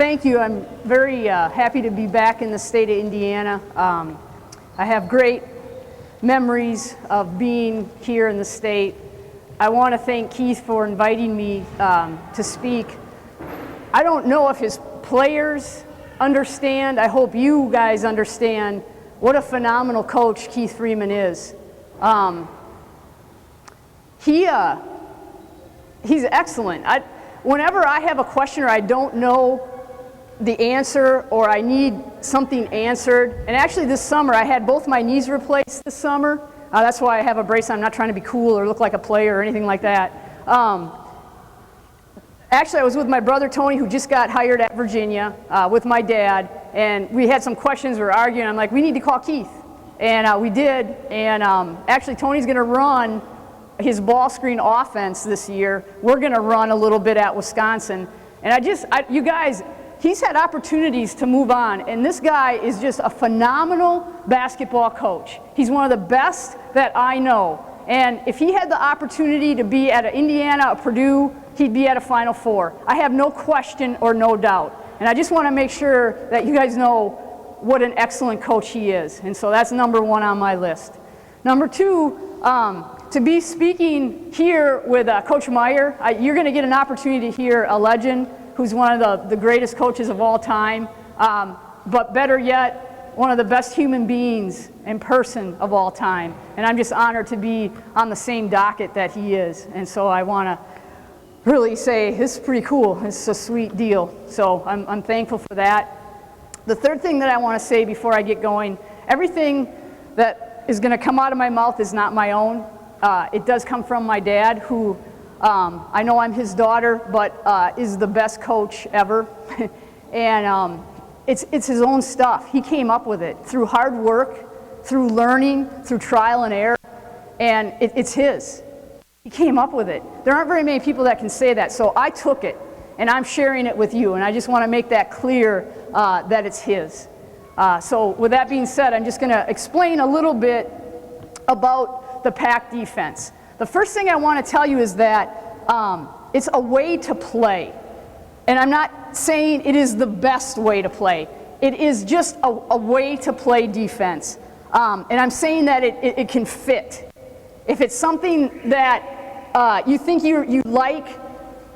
Thank you. I'm very happy to be back in the state of Indiana. I have great memories of being here in the state. I want to thank Keith for inviting me to speak. I don't know if his players understand. I hope you guys understand what a phenomenal coach Keith Freeman is. He's excellent. Whenever I have a question or I don't know the answer or I need something answered, and actually this summer I had both my knees replaced this summer. That's why I have a brace. I'm not trying to be cool or look like a player or anything like that. Actually, I was with my brother Tony, who just got hired at Virginia, with my dad, and we had some questions. We were arguing. I'm like, we need to call Keith, and we did. And actually, Tony's going to run his ball screen offense this year. We're going to run a little bit at Wisconsin, and you guys, he's had opportunities to move on, and this guy is just a phenomenal basketball coach. He's one of the best that I know, and if he had the opportunity to be at Indiana or Purdue, he'd be at a Final Four. I have no question or no doubt, and I just want to make sure that you guys know what an excellent coach he is, and so that's number one on my list. Number two, to be speaking here with Coach Meyer, you're going to get an opportunity to hear a legend who's one of the greatest coaches of all time, but better yet, one of the best human beings in person of all time. And I'm just honored to be on the same docket that he is. And so I want to really say, this is pretty cool. It's a sweet deal. So I'm thankful for that. The third thing that I want to say before I get going, everything that is going to come out of my mouth is not my own. It does come from my dad, who I know I'm his daughter, but is the best coach ever. And it's his own stuff. He came up with it through hard work, through learning, through trial and error, and it's his. He came up with it. There aren't very many people that can say that, so I took it, and I'm sharing it with you, and I just want to make that clear that it's his. So with that being said, I'm just going to explain a little bit about the pack defense. The first thing I want to tell you is that it's a way to play. And I'm not saying it is the best way to play. It is just a way to play defense. And I'm saying that it can fit. If it's something that you think you like,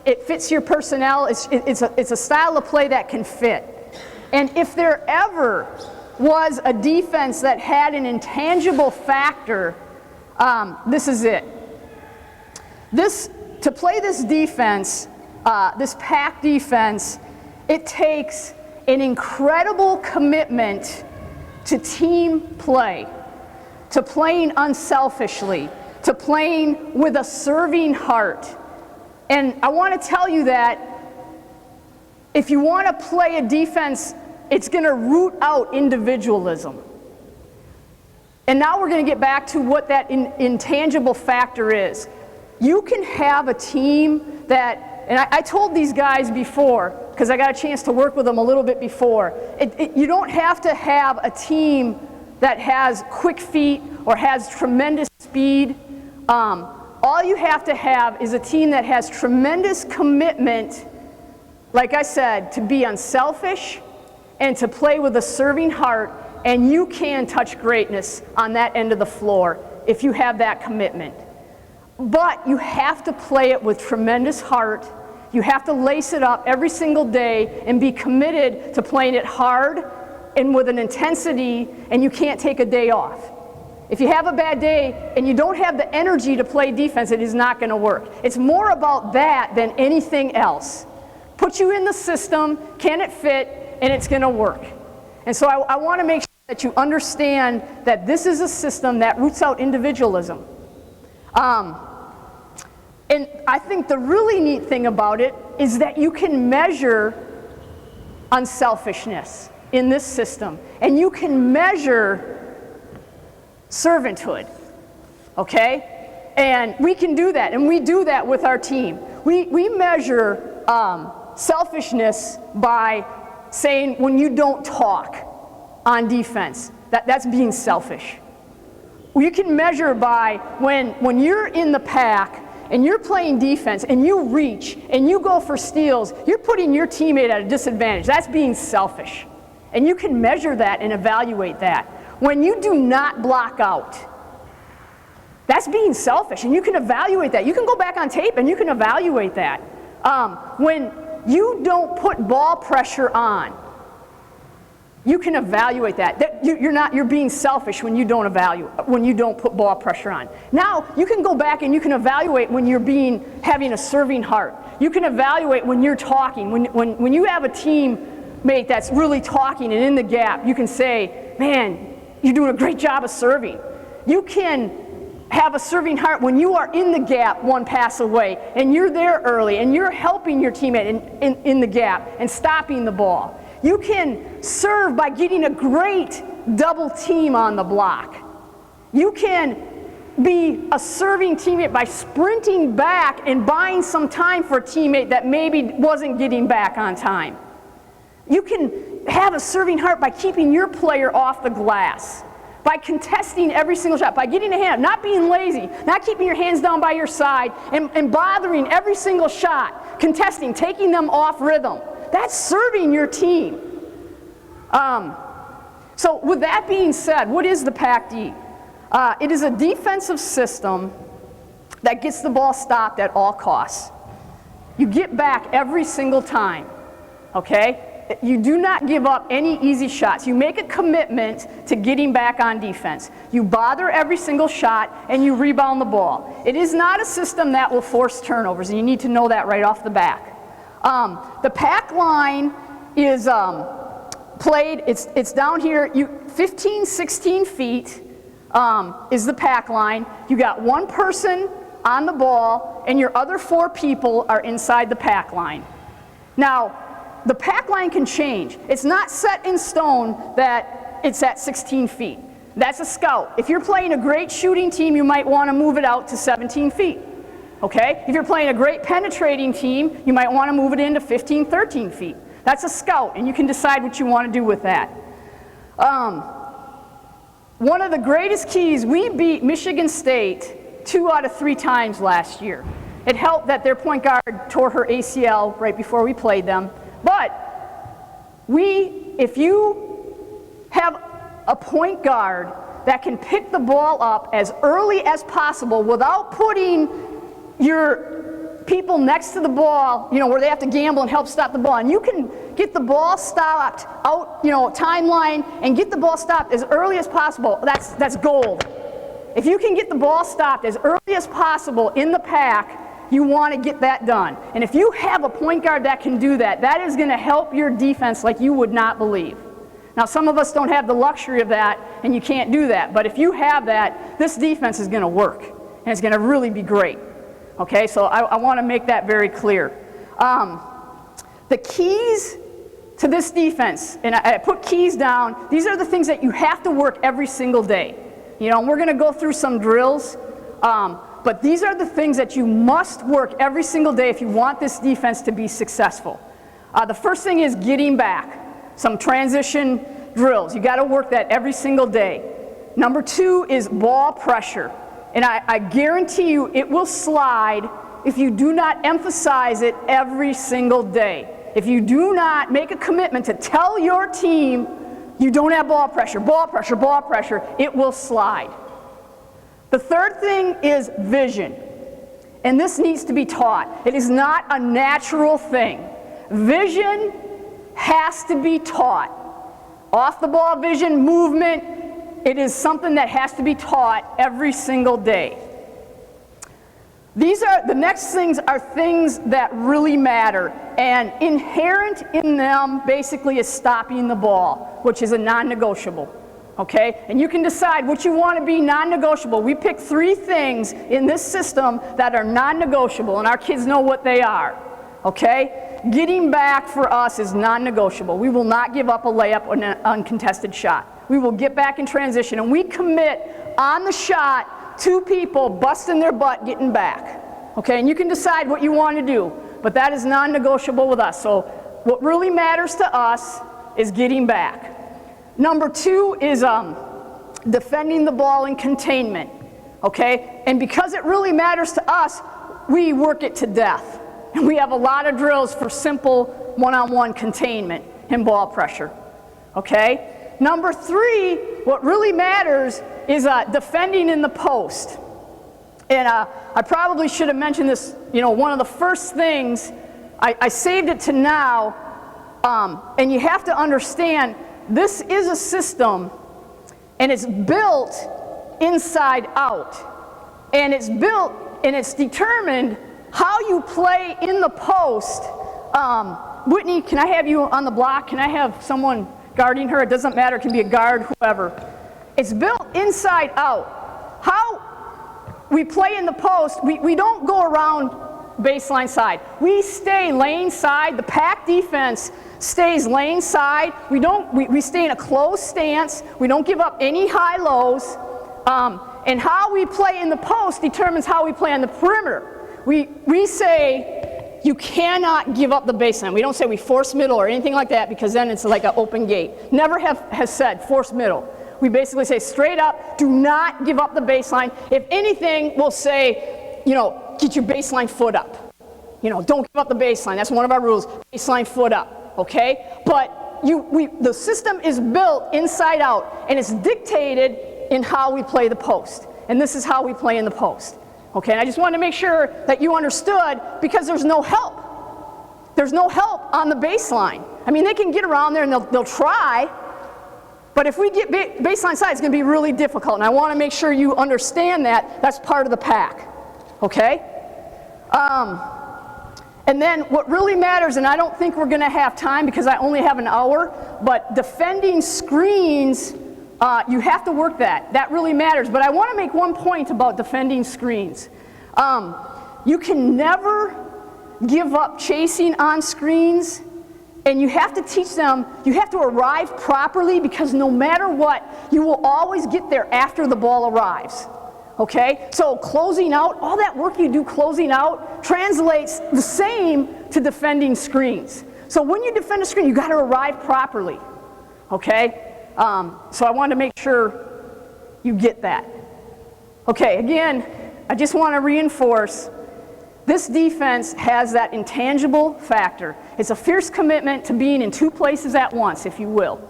it fits your personnel, it's a style of play that can fit. And if there ever was a defense that had an intangible factor, this is it. To play this defense, this pack defense, it takes an incredible commitment to team play, to playing unselfishly, to playing with a serving heart. And I want to tell you that if you want to play a defense, it's going to root out individualism. And now we're going to get back to what that intangible factor is. You can have a team that, and I told these guys before, because I got a chance to work with them a little bit before, you don't have to have a team that has quick feet or has tremendous speed. All you have to have is a team that has tremendous commitment, like I said, to be unselfish and to play with a serving heart, and you can touch greatness on that end of the floor if you have that commitment. But you have to play it with tremendous heart. You have to lace it up every single day and be committed to playing it hard and with an intensity, and you can't take a day off. If you have a bad day and you don't have the energy to play defense, it is not going to work. It's more about that than anything else. Put you in the system, can it fit, and it's going to work. And so I want to make sure that you understand that this is a system that roots out individualism. And I think the really neat thing about it is that you can measure unselfishness in this system, and you can measure servanthood, okay? And we can do that, and we do that with our team. We measure selfishness by saying when you don't talk on defense, that's being selfish. You can measure by when you're in the pack and you're playing defense and you reach and you go for steals, you're putting your teammate at a disadvantage. That's being selfish. And you can measure that and evaluate that. When you do not block out, that's being selfish, and you can evaluate that. You can go back on tape and you can evaluate that. When you don't put ball pressure on, you can evaluate that. You're being selfish when you don't put ball pressure on. Now you can go back and you can evaluate when you're having a serving heart. You can evaluate when you're talking. When you have a teammate that's really talking and in the gap, you can say, man, you're doing a great job of serving. You can have a serving heart when you are in the gap one pass away and you're there early and you're helping your teammate in the gap and stopping the ball. You can serve by getting a great double team on the block. You can be a serving teammate by sprinting back and buying some time for a teammate that maybe wasn't getting back on time. You can have a serving heart by keeping your player off the glass, by contesting every single shot, by getting a hand, not being lazy, not keeping your hands down by your side and bothering every single shot, contesting, taking them off rhythm. That's serving your team. So with that being said, what is the PAC-D? It is a defensive system that gets the ball stopped at all costs. You get back every single time, okay? You do not give up any easy shots. You make a commitment to getting back on defense. You bother every single shot and you rebound the ball. It is not a system that will force turnovers, and you need to know that right off the bat. The PAC line is played, it's down here, 15, 16 feet is the PAC line. You got one person on the ball and your other 4 people are inside the PAC line. Now, the PAC line can change. It's not set in stone that it's at 16 feet. That's a scout. If you're playing a great shooting team, you might want to move it out to 17 feet. Okay? If you're playing a great penetrating team, you might want to move it into 15, 13 feet. That's a scout, and you can decide what you want to do with that. One of the greatest keys, we beat Michigan State 2 out of 3 times last year. It helped that their point guard tore her ACL right before we played them. But if you have a point guard that can pick the ball up as early as possible without putting your people next to the ball, where they have to gamble and help stop the ball, and you can get the ball stopped out, timeline, and get the ball stopped as early as possible, that's gold. If you can get the ball stopped as early as possible in the PAC, you want to get that done. And if you have a point guard that can do that, that is going to help your defense like you would not believe. Now, some of us don't have the luxury of that, and you can't do that. But if you have that, this defense is going to work, and it's going to really be great. Okay, so I want to make that very clear. The keys to this defense, and I put keys down, these are the things that you have to work every single day. We're going to go through some drills. But these are the things that you must work every single day if you want this defense to be successful. The first thing is getting back. Some transition drills. You got to work that every single day. Number 2 is ball pressure. And I guarantee you it will slide if you do not emphasize it every single day. If you do not make a commitment to tell your team you don't have ball pressure, it will slide. The third thing is vision, and this needs to be taught. It is not a natural thing. Vision has to be taught. Off the ball vision, movement, it is something that has to be taught every single day. The next things are things that really matter, and inherent in them basically is stopping the ball, which is a non-negotiable. Okay, and you can decide what you want to be non-negotiable. We picked 3 things in this system that are non-negotiable, and our kids know what they are. Okay, getting back for us is non-negotiable. We will not give up a layup or an uncontested shot. We will get back in transition, and we commit on the shot 2 people busting their butt getting back. Okay, and you can decide what you want to do, but that is non-negotiable with us. So what really matters to us is getting back. Number 2 is defending the ball in containment, okay? And because it really matters to us, we work it to death. And we have a lot of drills for simple one-on-one containment and ball pressure, okay? Number 3, what really matters is defending in the post. And I probably should have mentioned this, one of the first things, I saved it to now, and you have to understand, this is a system, and it's built inside out. And it's built, and it's determined how you play in the post. Whitney, can I have you on the block? Can I have someone guarding her? It doesn't matter, it can be a guard, whoever. It's built inside out. How we play in the post, we don't go around baseline side. We stay lane side. The pack defense stays lane side. We stay in a closed stance. We don't give up any high-lows. And how we play in the post determines how we play on the perimeter. We say you cannot give up the baseline. We don't say we force middle or anything like that, because then it's like an open gate. Never has said force middle. We basically say straight up, do not give up the baseline. If anything, we'll say, get your baseline foot up. Don't give up the baseline. That's one of our rules. Baseline foot up, okay? But the system is built inside out, and it's dictated in how we play the post. And this is how we play in the post. Okay, and I just wanted to make sure that you understood, because there's no help. There's no help on the baseline. I mean, they can get around there and they'll try, but if we get baseline side, it's going to be really difficult. And I want to make sure you understand that that's part of the pack. Okay? And then what really matters, and I don't think we're going to have time because I only have an hour, but defending screens, you have to work that. That really matters. But I want to make one point about defending screens. You can never give up chasing on screens, and you have to teach them, you have to arrive properly, because no matter what, you will always get there after the ball arrives. Okay? So closing out, all that work you do closing out translates the same to defending screens. So when you defend a screen, you got to arrive properly. Okay? So I wanted to make sure you get that. Okay, again, I just want to reinforce, this defense has that intangible factor. It's a fierce commitment to being in two places at once, if you will.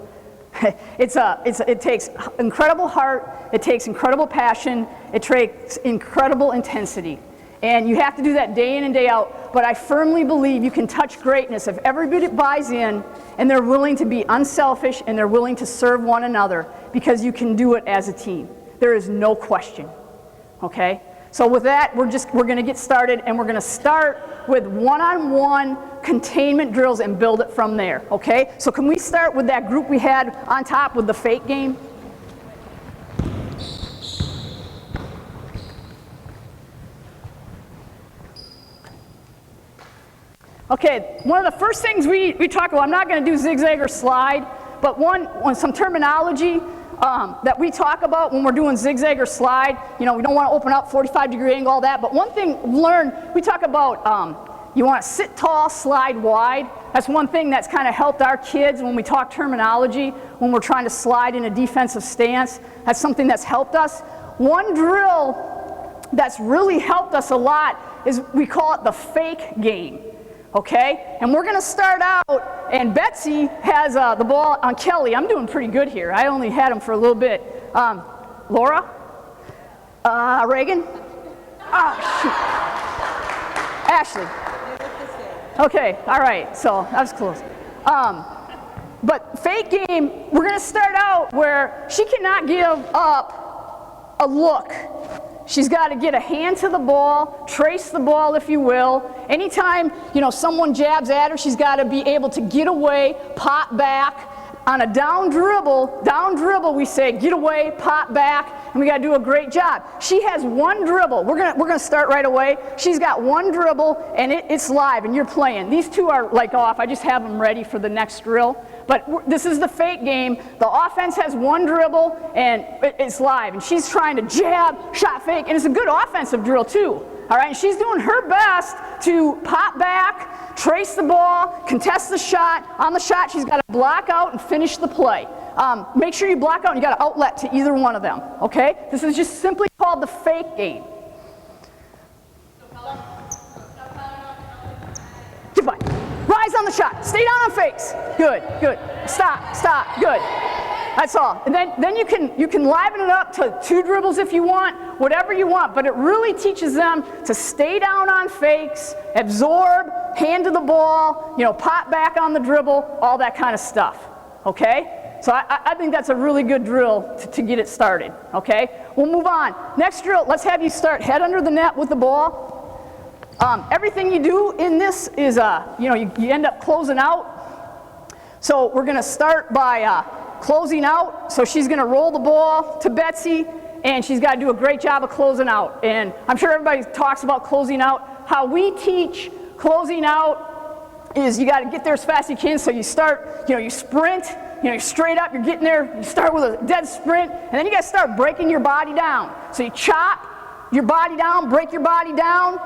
It takes incredible heart, it takes incredible passion, it takes incredible intensity. And you have to do that day in and day out, but I firmly believe you can touch greatness if everybody buys in and they're willing to be unselfish and they're willing to serve one another, because you can do it as a team. There is no question. Okay? So with that, we're going to get started, and we're going to start with one-on-one containment drills and build it from there. Okay? So can we start with that group we had on top with the fake game? Okay, one of the first things we talk about, I'm not going to do zigzag or slide, but some terminology that we talk about when we're doing zigzag or slide, we don't want to open up 45-degree angle, all that, but one thing we talk about, you want to sit tall, slide wide. That's one thing that's kind of helped our kids when we talk terminology, when we're trying to slide in a defensive stance. That's something that's helped us. One drill that's really helped us a lot is, we call it the fake game. Okay, and we're going to start out, and Betsy has the ball on Kelly. I'm doing pretty good here. I only had him for a little bit. Laura? Reagan? Oh, shoot. Ashley. Okay, all right, so that was close. But fake game, we're going to start out where she cannot give up a look. She's got to get a hand to the ball, trace the ball, if you will. Anytime, someone jabs at her, she's got to be able to get away, pop back. On a down dribble, we say get away, pop back, and we got to do a great job. She has one dribble. We're gonna start right away. She's got one dribble, and it's live, and you're playing. These two are like off. I just have them ready for the next drill. But this is the fake game. The offense has one dribble, and it's live. And she's trying to jab, shot fake, and it's a good offensive drill too. All right, and she's doing her best to pop back, trace the ball, contest the shot. On the shot, she's got to block out and finish the play. Make sure you block out and you got an outlet to either one of them. Okay? This is just simply called the fake game. Eyes on the shot. Stay down on fakes. Good, good. Stop, stop, good. That's all. And then you can liven it up to 2 dribbles if you want, whatever you want, but it really teaches them to stay down on fakes, absorb, hand to the ball, pop back on the dribble, all that kind of stuff, okay? So I think that's a really good drill to get it started, okay? We'll move on. Next drill, let's have you start head under the net with the ball. Everything you do in this is, you end up closing out. So we're going to start by closing out. So she's going to roll the ball to Betsy, and she's got to do a great job of closing out. And I'm sure everybody talks about closing out. How we teach closing out is you got to get there as fast as you can. So you start, you sprint, you're straight up, you're getting there. You start with a dead sprint, and then you got to start breaking your body down. So you chop your body down, break your body down,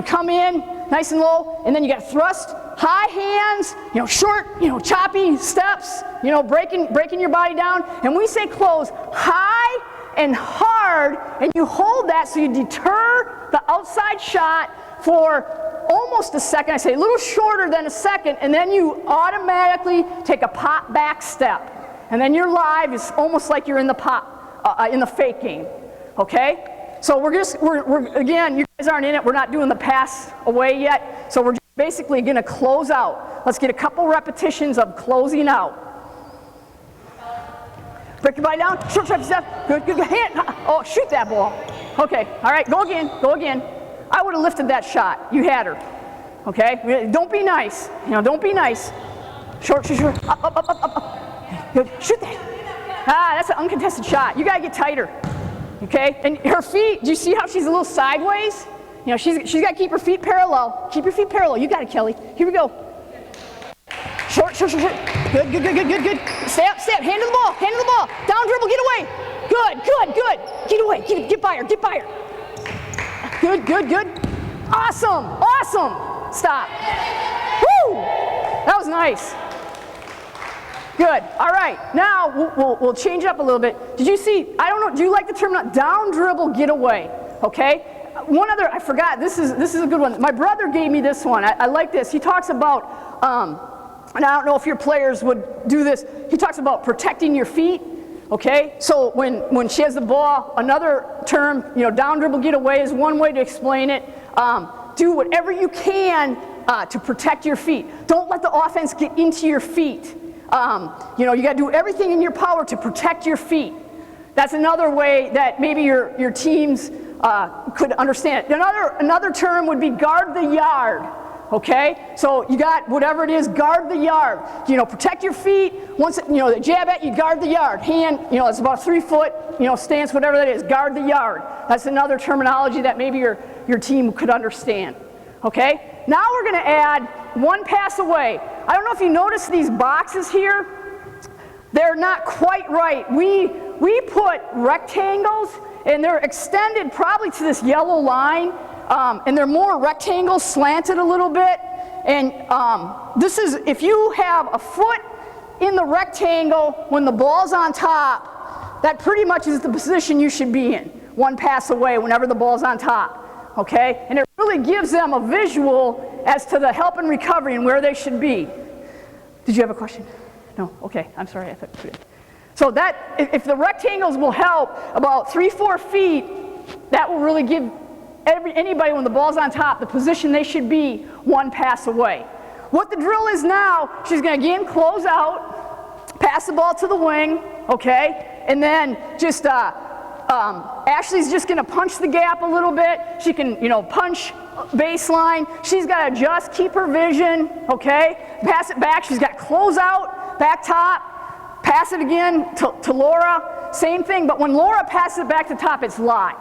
come in nice and low, and then you got to thrust, high hands, short, choppy steps, breaking your body down. And we say close high and hard, and you hold that so you deter the outside shot for almost a second. I say a little shorter than a second, and then you automatically take a pop back step. And then you're live. It's almost like you're in the fake game, okay? So we're again, you guys aren't in it. We're not doing the pass away yet. So we're just basically going to close out. Let's get a couple repetitions of closing out. Break your body down. Short step. Good, good, good. Hand. Oh, shoot that ball. Okay. All right. Go again. Go again. I would have lifted that shot. You had her. Okay. Don't be nice. Don't be nice. Short, short, short. Up. Good. Shoot that. That's an uncontested shot. You got to get tighter. Okay, and her feet, do you see how she's a little sideways? She's got to keep her feet parallel. Keep your feet parallel. You got it, Kelly. Here we go. Short, short, short, short. Good, good, good, good, good, good. Step, step. Hand to the ball. Hand to the ball. Down dribble. Get away. Good, good, good. Get away. Get by her. Get by her. Good, good, good. Awesome. Awesome. Stop. Woo! That was nice. Good. All right. Now we'll change up a little bit. Did you see? I don't know. Do you like the term down dribble get away? Okay. One other. I forgot. This is a good one. My brother gave me this one. I like this. He talks about. And I don't know if your players would do this. He talks about protecting your feet. Okay. So when she has the ball, another term, down dribble get away is one way to explain it. Do whatever you can to protect your feet. Don't let the offense get into your feet. You got to do everything in your power to protect your feet. That's another way that maybe your teams could understand it. Another term would be guard the yard. Okay, so you got whatever it is, guard the yard. Protect your feet. Once they jab at you, guard the yard. Hand, it's about a 3-foot, stance, whatever that is. Guard the yard. That's another terminology that maybe your team could understand. Okay, now we're going to add one pass away. I don't know if you notice these boxes here. They're not quite right. We put rectangles, and they're extended probably to this yellow line, and they're more rectangles, slanted a little bit. And this is, if you have a foot in the rectangle when the ball's on top, that pretty much is the position you should be in. One pass away whenever the ball's on top. Okay? And it really gives them a visual as to the help and recovery and where they should be. Did you have a question? No? Okay. I'm sorry. I thought you did. So that, if the rectangles will help about 3-4 feet, that will really give anybody when the ball's on top the position they should be one pass away. What the drill is now, she's going to again close out, pass the ball to the wing, okay? And then just Ashley's just going to punch the gap a little bit. She can, punch baseline. She's got to adjust, keep her vision, okay? Pass it back. She's got close out, back top, pass it again to Laura. Same thing, but when Laura passes it back to top, it's live,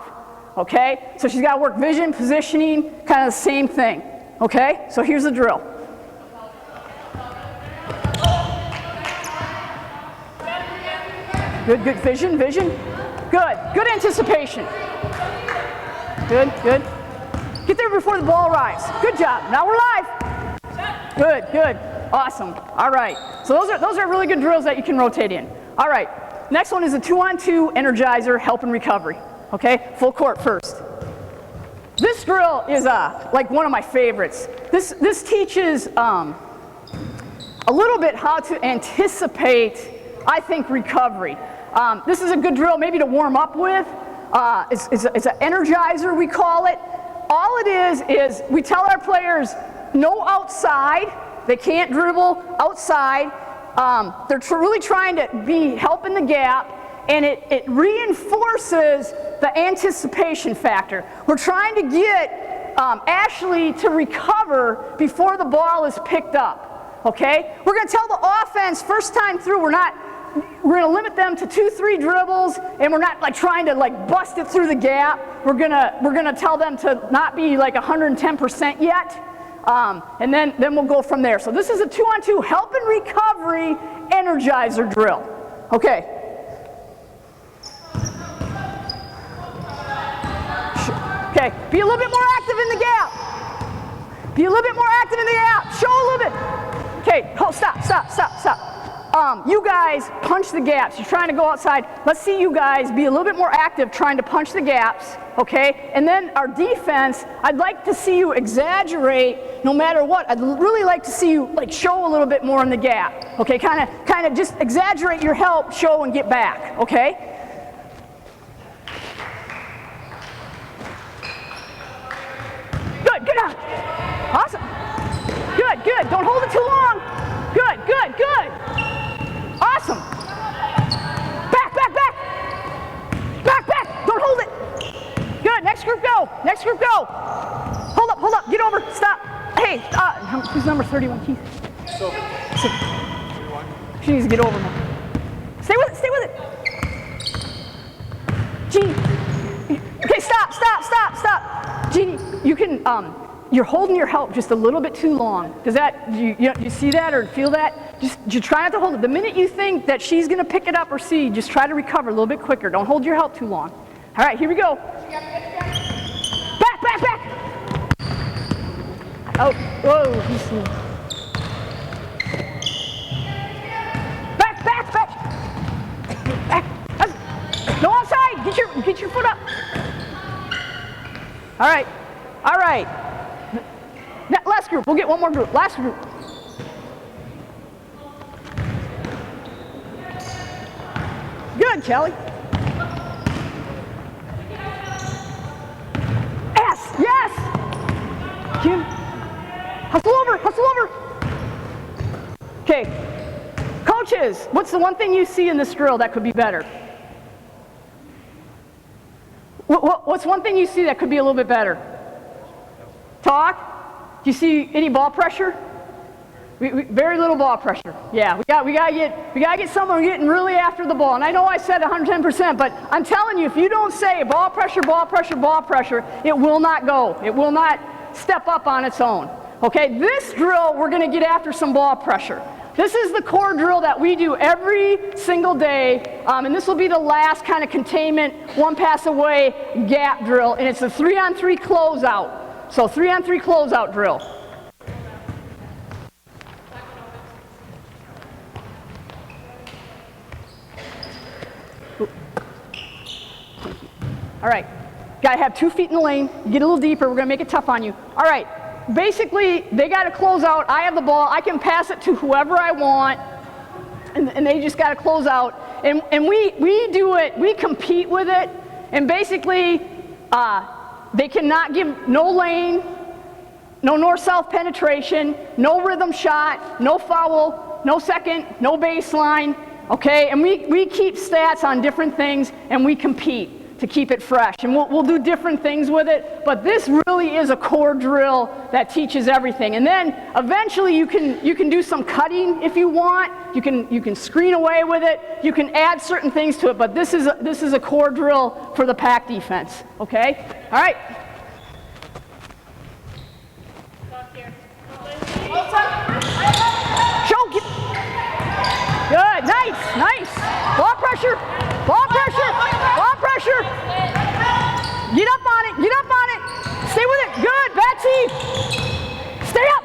okay? So she's got to work vision, positioning, kind of the same thing, okay? So here's the drill. Good, good vision, vision. Good, good anticipation. Good, good. Get there before the ball arrives. Good job. Now we're live. Good, good. Awesome. All right. So those are really good drills that you can rotate in. All right. Next one is a 2-on-2 Energizer help and recovery. Okay, full court first. This drill is like one of my favorites. This teaches a little bit how to anticipate, I think, recovery. This is a good drill maybe to warm up with. It's an Energizer, we call it. All it is we tell our players, no outside. They can't dribble outside. They're really trying to be helping the gap, and it reinforces the anticipation factor. We're trying to get Ashley to recover before the ball is picked up, okay? We're going to tell the offense first time through, we're going to limit them to 2-3 dribbles, and we're not like trying to like bust it through the gap. We're gonna tell them to not be like 110% yet, and then we'll go from there. So this is a 2-on-2 help and recovery Energizer drill. Okay. Okay. Be a little bit more active in the gap. Be a little bit more active in the gap. Show a little bit. Okay. Oh, stop. You guys punch the gaps. You're trying to go outside. Let's see you guys be a little bit more active trying to punch the gaps, okay? And then our defense, I'd like to see you exaggerate no matter what. I'd really like to see you like show a little bit more in the gap, okay? Kind of just exaggerate your help, show, and get back, okay? Good on. Awesome. Good. Don't hold it too long. Good. Awesome. Back. Don't hold it. Good. Next group go. Hold up. Get over. Stop. Hey, who's number 31, Keith? Silver. She needs to get over more. Stay with it. Jeannie. Okay, stop. Jeannie, you can, you're holding your help just a little bit too long. Does that, you see that or feel that? Just try not to hold it. The minute you think that she's going to pick it up or see, just try to recover a little bit quicker. Don't hold your help too long. All right, here we go. Back. Oh, whoa, he's slow. Back. No outside. Get your foot up. All right. Last group. We'll get one more group. Last group. Good, Kelly. Yes. Kim. Hustle over. Okay. Coaches, what's the one thing you see in this drill that could be better? What's one thing you see that could be a little bit better? Talk? Do you see any ball pressure? Very little ball pressure. Yeah, we gotta get someone getting really after the ball. And I know I said 110%, but I'm telling you, if you don't say ball pressure, it will not go. It will not step up on its own. Okay, this drill, we're gonna get after some ball pressure. This is the core drill that we do every single day, and this will be the last kind of containment, one pass away gap drill, and it's a 3-on-3 closeout. So 3-on-3 closeout drill. All right, gotta have 2 feet in the lane. Get a little deeper, we're gonna make it tough on you. All right, basically, they gotta close out. I have the ball, I can pass it to whoever I want, and they just gotta close out. And we do it, we compete with it, and basically, they cannot give no lane, no north-south penetration, no rhythm shot, no foul, no second, no baseline, okay? And we keep stats on different things, and we compete to keep it fresh. And we'll do different things with it, but this really is a core drill that teaches everything. And then eventually you can do some cutting if you want. You can screen away with it. You can add certain things to it, but this is a core drill for the pack defense. Okay? All right. Good, nice. Ball pressure. Get up on it. Stay with it. Good, Betsy. Stay up.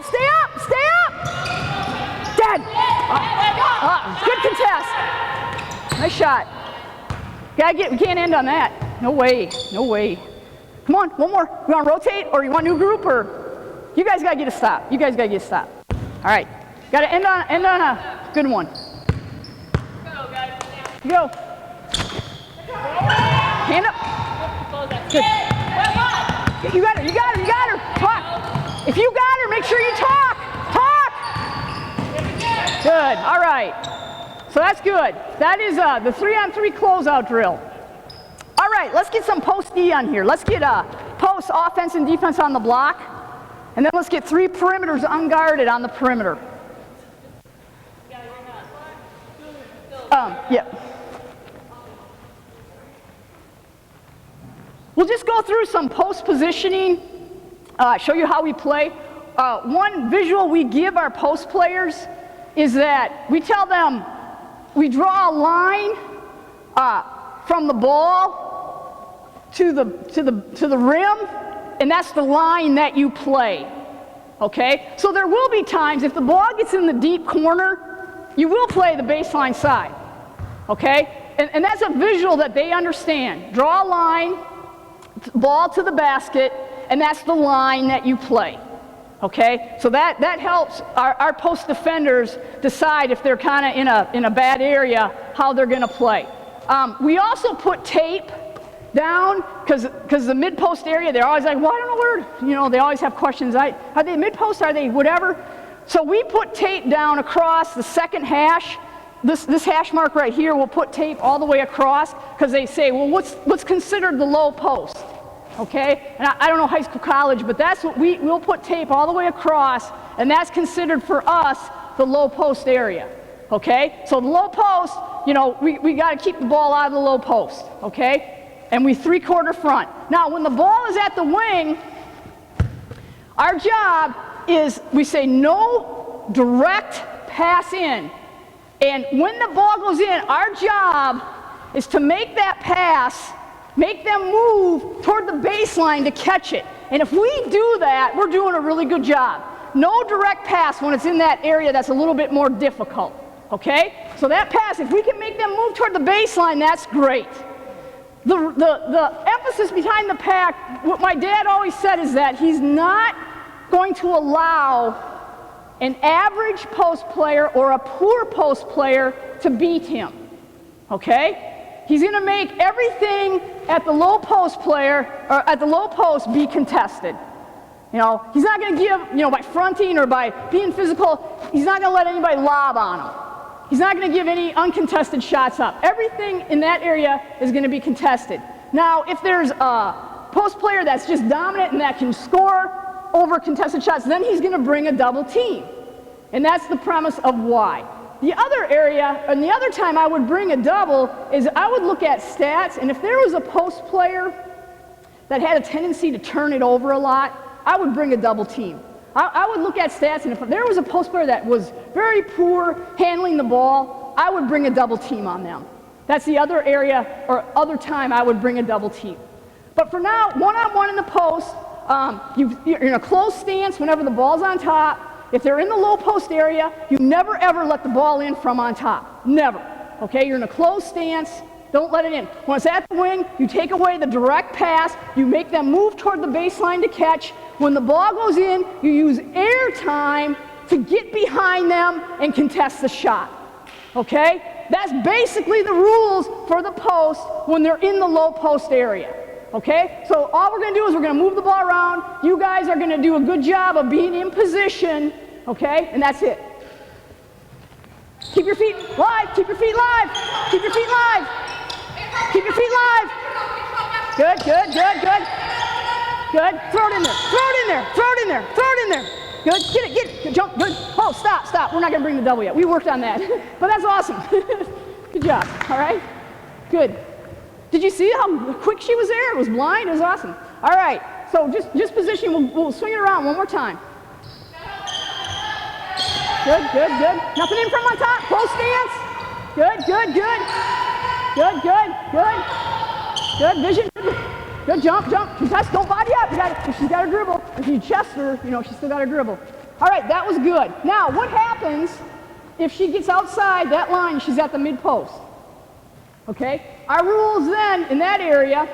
Dead. Good contest. Nice shot. We can't end on that. No way. Come on, one more. You want to rotate, or you want a new group, or you guys gotta get a stop. All right. Got to end on a good one. Go, guys. Go. Hand up. Good. You got her, you got her, you got her. Talk. If you got her, make sure you talk. Talk. Good, all right. So that's good. That is the 3-on-3 closeout drill. All right, let's get some post D on here. Let's get post offense and defense on the block. And then let's get 3 perimeters unguarded on the perimeter. Yeah. We'll just go through some post positioning, show you how we play. One visual we give our post players is that we tell them we draw a line from the ball to the rim, and that's the line that you play. Okay? So there will be times if the ball gets in the deep corner, you will play the baseline side. Okay? And that's a visual that they understand. Draw a line, ball to the basket, and that's the line that you play. Okay? So that helps our post defenders decide if they're kind of in a bad area, how they're going to play. We also put tape down because the mid-post area, they're always like, well, I don't know where, they always have questions. Are they mid-post? Are they whatever? So we put tape down across the second hash. This hash mark right here, we'll put tape all the way across because they say, well, what's considered the low post? Okay? And I don't know high school, college, but that's what we'll put tape all the way across, and that's considered for us the low post area. Okay? So the low post, we got to keep the ball out of the low post. Okay? And we 3/4 front. Now, when the ball is at the wing, our job is we say no direct pass in. And when the ball goes in, our job is to make that pass, make them move toward the baseline to catch it. And if we do that, we're doing a really good job. No direct pass when it's in that area that's a little bit more difficult. Okay? So that pass, if we can make them move toward the baseline, that's great. The emphasis behind the pack, what my dad always said is that he's not going to allow an average post player or a poor post player to beat him. Okay? He's going to make everything at the low post player or at the low post be contested. He's not going to give, by fronting or by being physical, he's not going to let anybody lob on him. He's not going to give any uncontested shots up. Everything in that area is going to be contested. Now, if there's a post player that's just dominant and that can score over contested shots, then he's going to bring a double team. And that's the premise of why. The other area, and the other time I would bring a double, is I would look at stats, and if there was a post player that had a tendency to turn it over a lot, I would bring a double team. I would look at stats, and if there was a post player that was very poor handling the ball, I would bring a double team on them. That's the other area, or other time I would bring a double team. But for now, one-on-one in the post, you're in a close stance whenever the ball's on top. If they're in the low post area, you never ever let the ball in from on top. Never. Okay? You're in a closed stance. Don't let it in. When it's at the wing, you take away the direct pass. You make them move toward the baseline to catch. When the ball goes in, you use air time to get behind them and contest the shot. Okay? That's basically the rules for the post when they're in the low post area. Okay? So all we're going to do is we're going to move the ball around. You guys are going to do a good job of being in position. Okay? And that's it. Keep your feet live. Keep your feet live. Keep your feet live. Keep your feet live. Good, good, good, good. Good. Throw it in there. Throw it in there. Throw it in there. Throw it in there. Good. Get it. Get it. Good. Jump. Good. Oh, stop. Stop. We're not going to bring the double yet. We worked on that. But that's awesome. Good job. All right? Good. Did you see how quick she was there? It was blind. It was awesome. All right. So just position. We'll swing it around one more time. Good, good, good. Nothing in from on top. Close stance. Good, good, good. Good, good, good. Good vision. Good jump, jump. Contest. Don't body up. She's got her dribble. If you chest her, she's still got her dribble. All right, that was good. Now, what happens if she gets outside that line? She's at the mid post. Okay. Our rules then in that area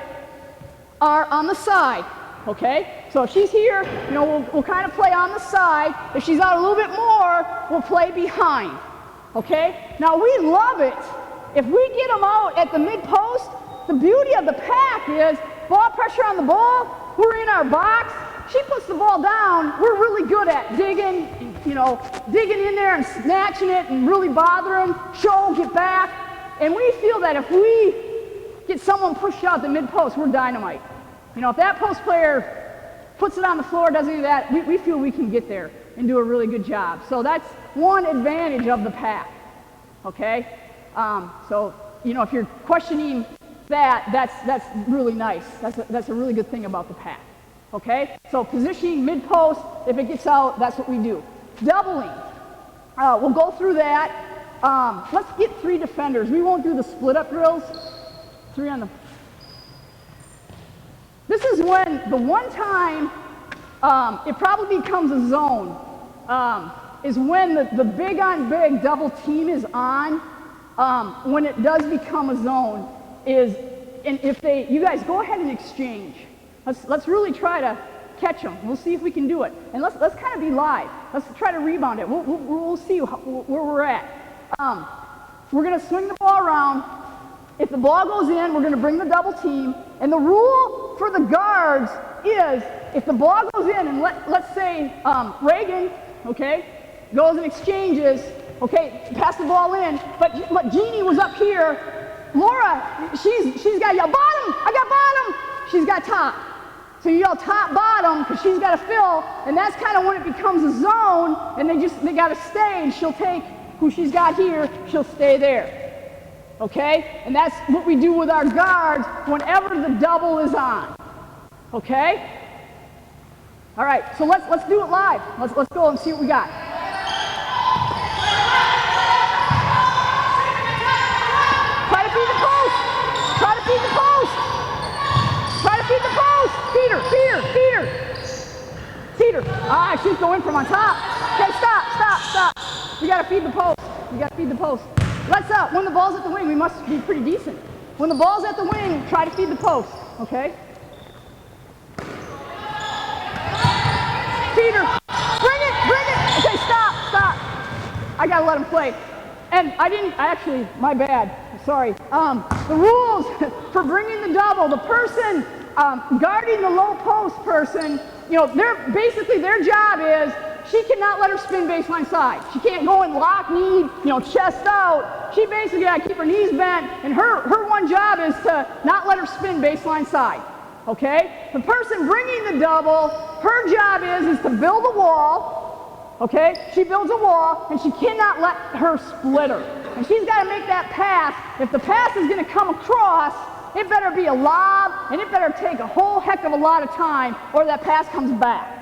are on the side. Okay. So if she's here, you know, we'll kind of play on the side. If she's out a little bit more, we'll play behind. Okay? Now we love it. If we get them out at the mid-post, the beauty of the pack is ball pressure on the ball, we're in our box, she puts the ball down, we're really good at digging, you know, digging in there and snatching it and really bothering, show, get back. And we feel that if we get someone pushed out the mid-post, we're dynamite. You know, if that post player puts it on the floor, does any of that, we feel we can get there and do a really good job. So that's one advantage of the pack, okay? So, you know, if you're questioning that, that's really nice. That's a really good thing about the pack, okay? So positioning mid-post, if it gets out, that's what we do. Doubling, we'll go through that. Let's get 3 defenders. We won't do the split-up drills. 3 on the... This is when the one time it probably becomes a zone is when the big-on-big double team is on. When it does become a zone is, and if you guys go ahead and exchange. Let's really try to catch them. We'll see if we can do it. And let's kind of be live. Let's try to rebound it. We'll see where we're at. We're going to swing the ball around. If the ball goes in, we're going to bring the double team. And the rule for the guards is if the ball goes in, and let's say Reagan, okay, goes and exchanges, okay, pass the ball in, but Jeannie was up here. Laura, she's got to yell, bottom, I got bottom. She's got top. So you yell top, bottom, because she's got to fill, and that's kind of when it becomes a zone, and they got to stay, and she'll take who she's got here, she'll stay there. Okay? And that's what we do with our guards whenever the double is on. Okay? All right, so let's do it live. Let's go and see what we got. Try to feed the post. Try to feed the post. Try to feed the post. Feed her, feed her, feed her. Feed her. Ah, she's going from on top. Okay, stop. We got to feed the post. We got to feed the post. Let's when the ball's at the wing, we must be pretty decent. When the ball's at the wing, try to feed the post, okay? Feed her. Bring it. Okay, stop. I gotta let him play. And my bad, sorry. The rules for bringing the double, the person guarding the low post person, you know, their job is she cannot let her spin baseline side. She can't go and lock knee, you know, chest out. She basically got to keep her knees bent, and her one job is to not let her spin baseline side. Okay? The person bringing the double, her job is to build a wall. Okay? She builds a wall, and she cannot let her split her. And she's got to make that pass. If the pass is going to come across, it better be a lob, and it better take a whole heck of a lot of time, or that pass comes back.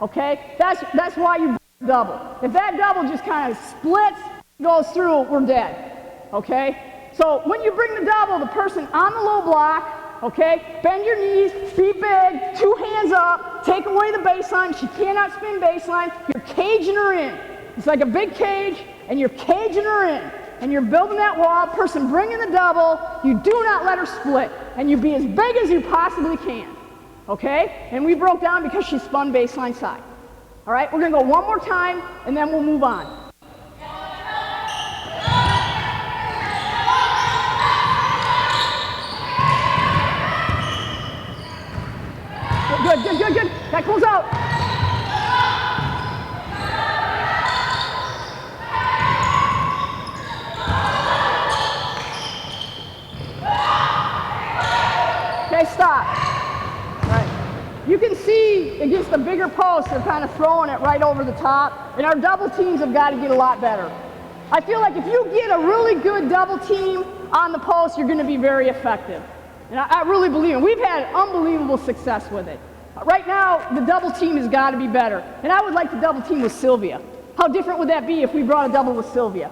Okay? That's why you double. If that double just kind of splits, goes through, we're dead. Okay? So when you bring the double, the person on the low block, okay, bend your knees, be big, 2 hands up, take away the baseline. She cannot spin baseline. You're caging her in. It's like a big cage, and you're caging her in. And you're building that wall, person bringing the double, you do not let her split. And you be as big as you possibly can. Okay? And we broke down because she spun baseline side. All right? We're going to go one more time, and then we'll move on. Good. That goes out. Okay, stop. You can see against the bigger posts, they're kind of throwing it right over the top, and our double teams have got to get a lot better. I feel like if you get a really good double team on the post, you're going to be very effective. And I really believe it. We've had unbelievable success with it. Right now, the double team has got to be better. And I would like to double team with Sylvia. How different would that be if we brought a double with Sylvia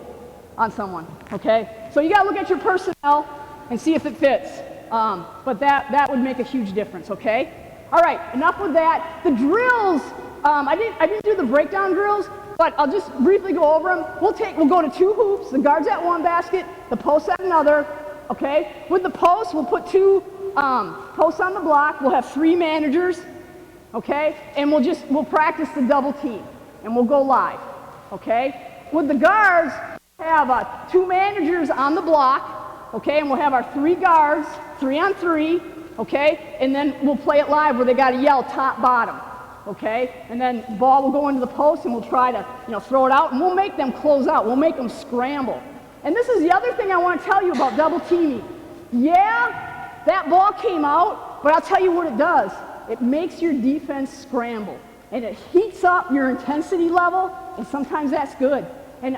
on someone, okay? So you got to look at your personnel and see if it fits. But that would make a huge difference, okay? All right, enough with that. The drills, I didn't do the breakdown drills, but I'll just briefly go over them. We'll go to 2 hoops, the guards at one basket, the posts at another, okay? With the posts, we'll put 2 posts on the block. We'll have 3 managers, okay? And we'll practice the double team, and we'll go live, okay? With the guards, we'll have 2 managers on the block, okay? And we'll have our 3 guards, 3-on-3, okay? And then we'll play it live where they got to yell top, bottom, okay? And then the ball will go into the post, and we'll try to, throw it out, and we'll make them close out. We'll make them scramble. And this is the other thing I want to tell you about double teaming. Yeah, that ball came out, but I'll tell you what it does. It makes your defense scramble, and it heats up your intensity level, and sometimes that's good. And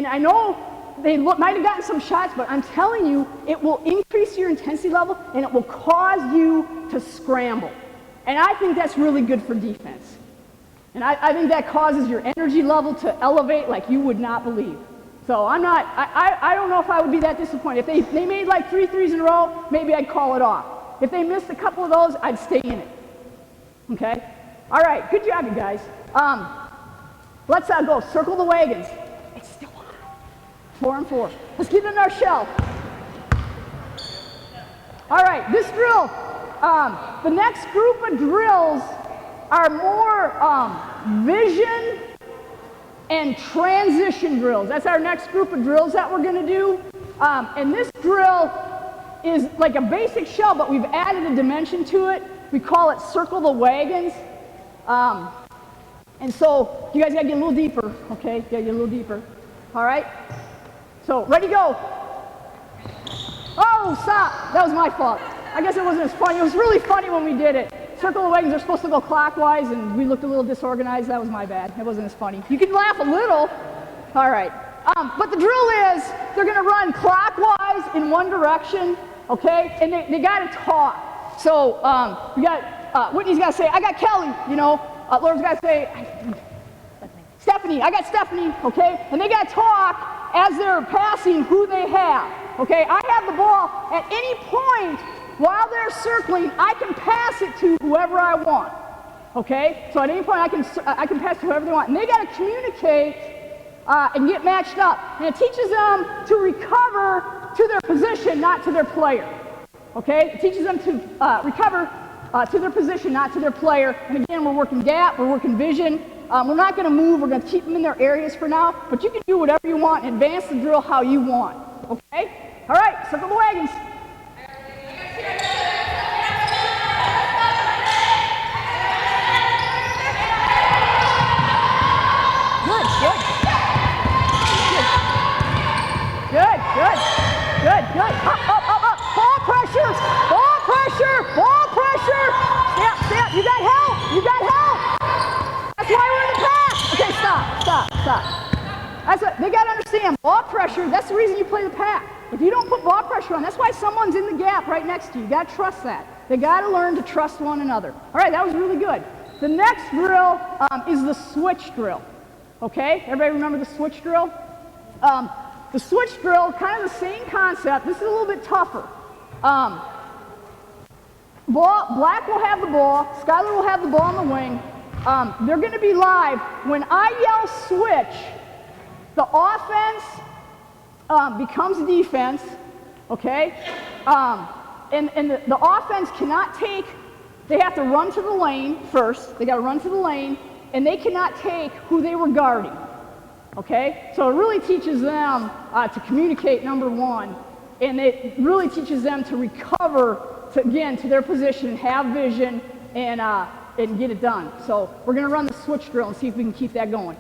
I know they might have gotten some shots, but I'm telling you, it will increase your intensity level, and it will cause you to scramble. And I think that's really good for defense. And I think that causes your energy level to elevate like you would not believe. So I don't know if I would be that disappointed. If they made like 3 threes in a row, maybe I'd call it off. If they missed a couple of those, I'd stay in it. Okay? All right, good job, you guys. Let's go circle the wagons. It's still on. 4 and 4. Let's get in our shell. All right, this drill, the next group of drills are more vision and transition drills. That's our next group of drills that we're going to do. And this drill is like a basic shell, but we've added a dimension to it. We call it circle the wagons. And so you guys got to get a little deeper, okay? Got to get a little deeper. All right? So ready, go. Oh, stop. That was my fault. I guess it wasn't as funny. It was really funny when we did it. Circle the wagons are supposed to go clockwise, and we looked a little disorganized. That was my bad. It wasn't as funny. You can laugh a little. All right. But the drill is they're going to run clockwise in one direction, okay? And they got to talk. So we got Whitney's got to say, I got Kelly, Laura's got to say, Stephanie, I got Stephanie, okay? And they got to talk as they're passing who they have, okay? I have the ball at any point while they're circling. I can pass it to whoever I want, okay? So at any point I can pass to whoever they want. And they got to communicate and get matched up. And it teaches them to recover to their position, not to their player, okay? It teaches them to recover to their position, not to their player. And again, we're working gap, we're working vision. We're not going to move. We're going to keep them in their areas for now, but you can do whatever you want and advance the drill how you want, okay? All right, circle the wagons. Good. Up. Ball pressure. Step. You got help. That's why we're in the pass. Okay, stop. They got to understand, ball pressure, that's the reason you play the pack. If you don't put ball pressure on, that's why someone's in the gap right next to you. You got to trust that. They got to learn to trust one another. All right, that was really good. The next drill is the switch drill. Okay, everybody remember the switch drill? The switch drill, kind of the same concept. This is a little bit tougher. Black will have the ball. Skylar will have the ball on the wing. They're going to be live. When I yell switch, the offense becomes defense, okay? And the offense cannot take, they have to run to the lane first. They got to run to the lane, and they cannot take who they were guarding. Okay, so it really teaches them to communicate, number one, and it really teaches them to recover, to their position, and have vision, and get it done. So we're going to run the switch drill and see if we can keep that going.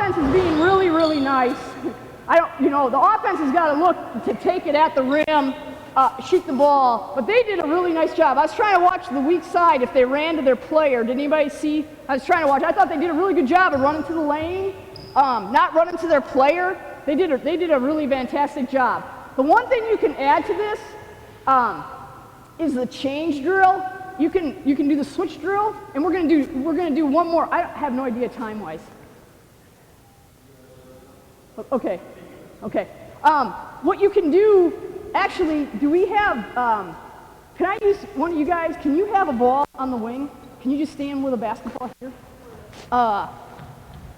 Is being really nice. The offense has got to look to take it at the rim, shoot the ball, but they did a really nice job. I was trying to watch the weak side if they ran to their player. Did anybody see? I was trying to watch. I thought they did a really good job of running to the lane, not running to their player. They did a really fantastic job. The one thing you can add to this is the change drill. You can do the switch drill, and we're gonna do one more. I have no idea time-wise. Okay, okay. What you can do, actually, do we have, can I use one of you guys, can you have a ball on the wing? Can you just stand with a basketball here?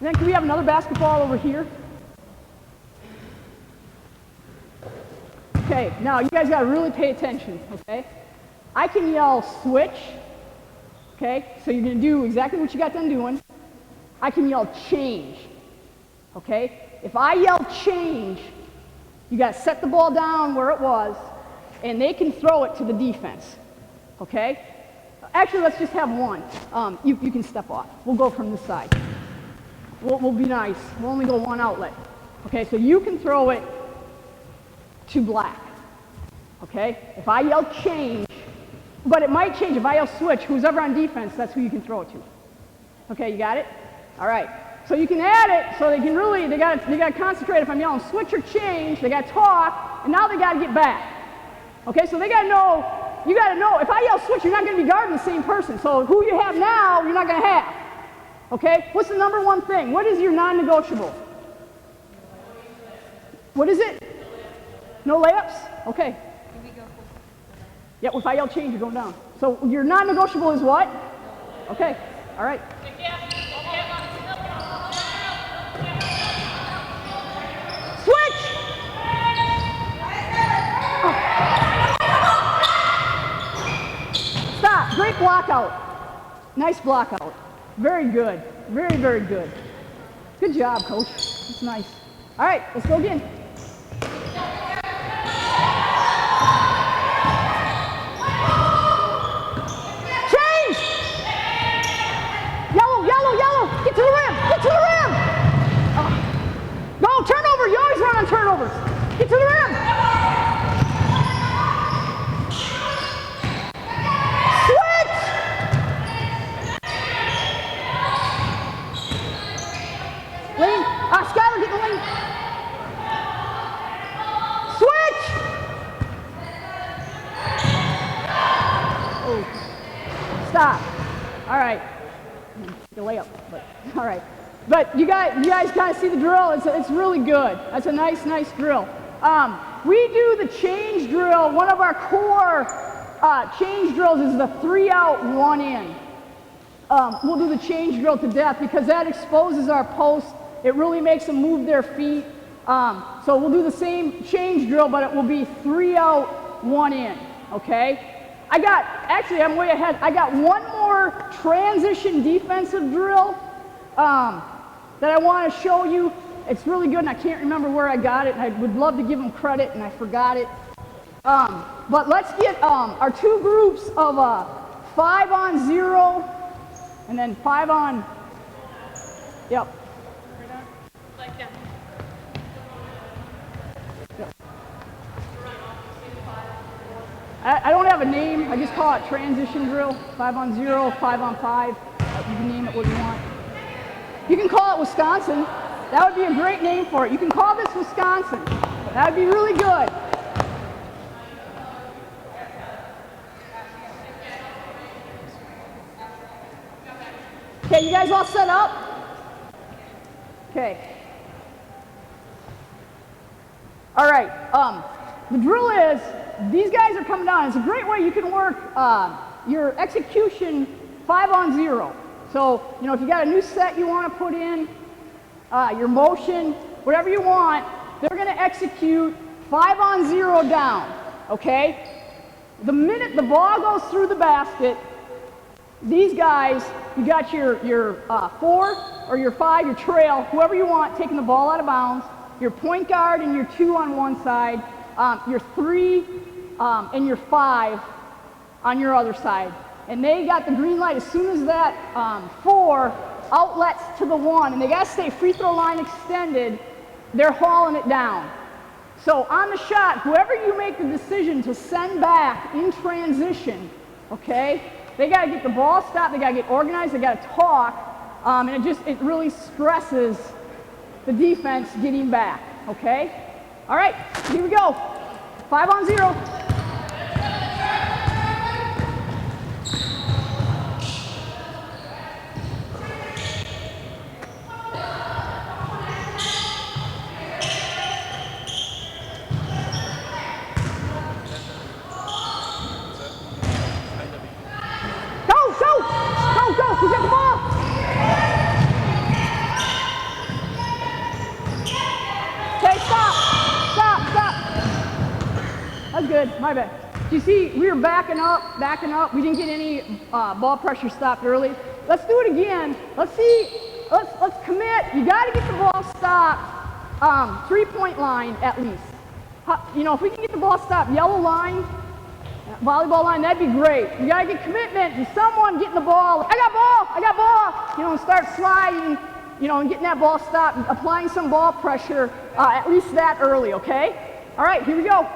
Then can we have another basketball over here? Okay, now you guys got to really pay attention, okay? I can yell switch, okay? So you're going to do exactly what you got done doing. I can yell change, okay? If I yell change, you got to set the ball down where it was, and they can throw it to the defense, okay? Actually, let's just have one. You can step off. We'll go from this side. We'll be nice. We'll only go one outlet. Okay, so you can throw it to black, okay? If I yell change, but it might change. If I yell switch, who's ever on defense, that's who you can throw it to. Okay, you got it? All right. So you can add it so they can really, they got to concentrate. If I'm yelling switch or change, they got to talk, and now they got to get back. Okay, so they got to know, you got to know, if I yell switch, you're not going to be guarding the same person. So who you have now, you're not going to have. Okay, what's the number one thing? What is your non-negotiable? What is it? No layups? Okay. Yeah, if I yell change, you're going down. So your non-negotiable is what? Okay, all right. Switch! Oh. Stop, great block out. Nice block out. Very good, very, very good. Good job, Coach. That's nice. All right, let's go again. Get to the rim! Get to the rim! Go, turnover! You always run on turnovers. Get to the rim! Switch! Lane! Skylar, get the lane! Switch! Oh. Stop. All right. The layup, but all right. But you guys kind of see the drill. It's really good. That's a nice drill. We do the change drill. One of our core change drills is the 3 out, 1 in. We'll do the change drill to death because that exposes our post. It really makes them move their feet. So we'll do the same change drill, but it will be 3 out, 1 in. Okay. Actually, I'm way ahead. I got one more transition defensive drill that I want to show you. It's really good, and I can't remember where I got it, and I would love to give them credit, and I forgot it. But let's get our two groups of 5 on 0, and then 5 on, yep. Like that. Yep. I don't have a name. I just call it transition drill. 5 on 0, 5 on 5. You can name it what you want. You can call it Wisconsin. That would be a great name for it. You can call this Wisconsin. That would be really good. Okay, you guys all set up? Okay. All right. The drill is, these guys are coming down. It's a great way you can work your execution 5 on 0. So, you know, if you got a new set you want to put in, your motion, whatever you want, they're going to execute 5 on 0 down, okay? The minute the ball goes through the basket, these guys, you got your 4 or your 5, your trail, whoever you want, taking the ball out of bounds, your point guard and your 2 on one side, your 3 and your 5 on your other side. And they got the green light as soon as that 4 outlets to the 1, and they got to stay free throw line extended, they're hauling it down. So on the shot, whoever you make the decision to send back in transition, okay, they got to get the ball stopped, they got to get organized, they got to talk, and it really stresses the defense getting back, okay? All right, here we go. 5 on 0. good. My bad. Do you see, we were backing up. We didn't get any ball pressure stopped early. Let's do it again. Let's see, let's commit. You got to get the ball stopped, 3-point line at least. You know, if we can get the ball stopped, yellow line, volleyball line, that'd be great. You got to get commitment to someone getting the ball. I got ball. You know, and start sliding, you know, and getting that ball stopped, and applying some ball pressure, at least that early, okay? All right, here we go.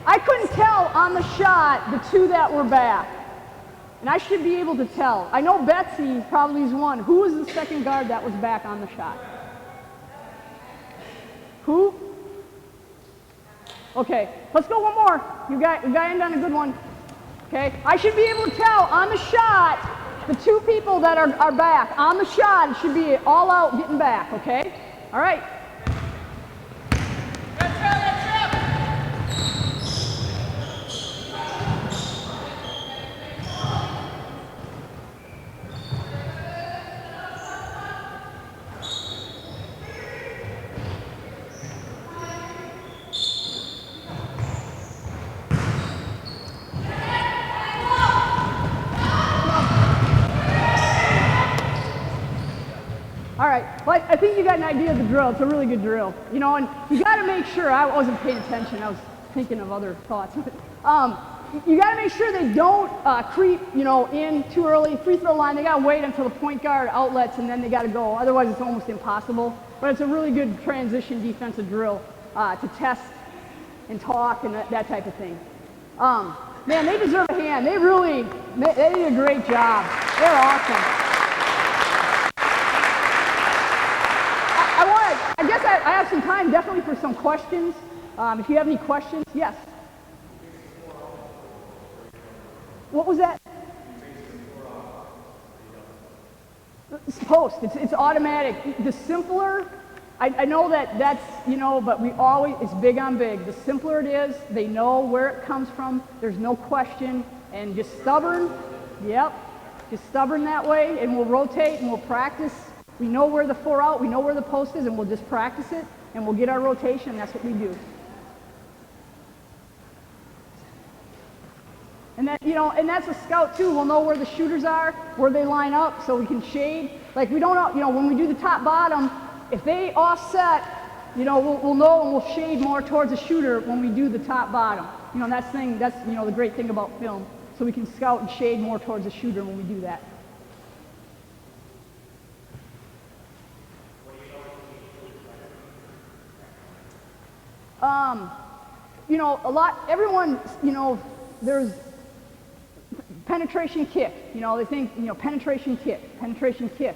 I couldn't tell on the shot the two that were back, and I should be able to tell. I know Betsy probably is one. Who was the second guard that was back on the shot? Who? Okay, let's go one more. You guys end on a good one. Okay, I should be able to tell on the shot the two people that are back. On the shot, it should be all out getting back, okay? All right. All right, well, I think you got an idea of the drill. It's a really good drill. You know, and you got to make sure, I wasn't paying attention, I was thinking of other thoughts. You got to make sure they don't creep, you know, in too early. Free throw line, they got to wait until the point guard outlets and then they got to go. Otherwise, it's almost impossible. But it's a really good transition defensive drill to test and talk and that type of thing. Man, they deserve a hand. They did a great job. They're awesome. I guess I have some time definitely for some questions. If you have any questions, yes. What was that? It's post. It's automatic. The simpler, I know that's, you know, but it's big on big. The simpler it is, they know where it comes from. There's no question. And just stubborn, yep. Just stubborn that way, and we'll rotate and we'll practice. We know where the 4 out, we know where the post is, and we'll just practice it, and we'll get our rotation, and that's what we do. And that, you know, and that's a scout too. We'll know where the shooters are, where they line up, so we can shade. Like we don't, you know, when we do the top bottom, if they offset, you know, we'll know and we'll shade more towards the shooter when we do the top bottom. You know, that's you know the great thing about film. So we can scout and shade more towards the shooter when we do that. You know, everyone, you know, there's penetration kick. You know, they think, you know, penetration kick.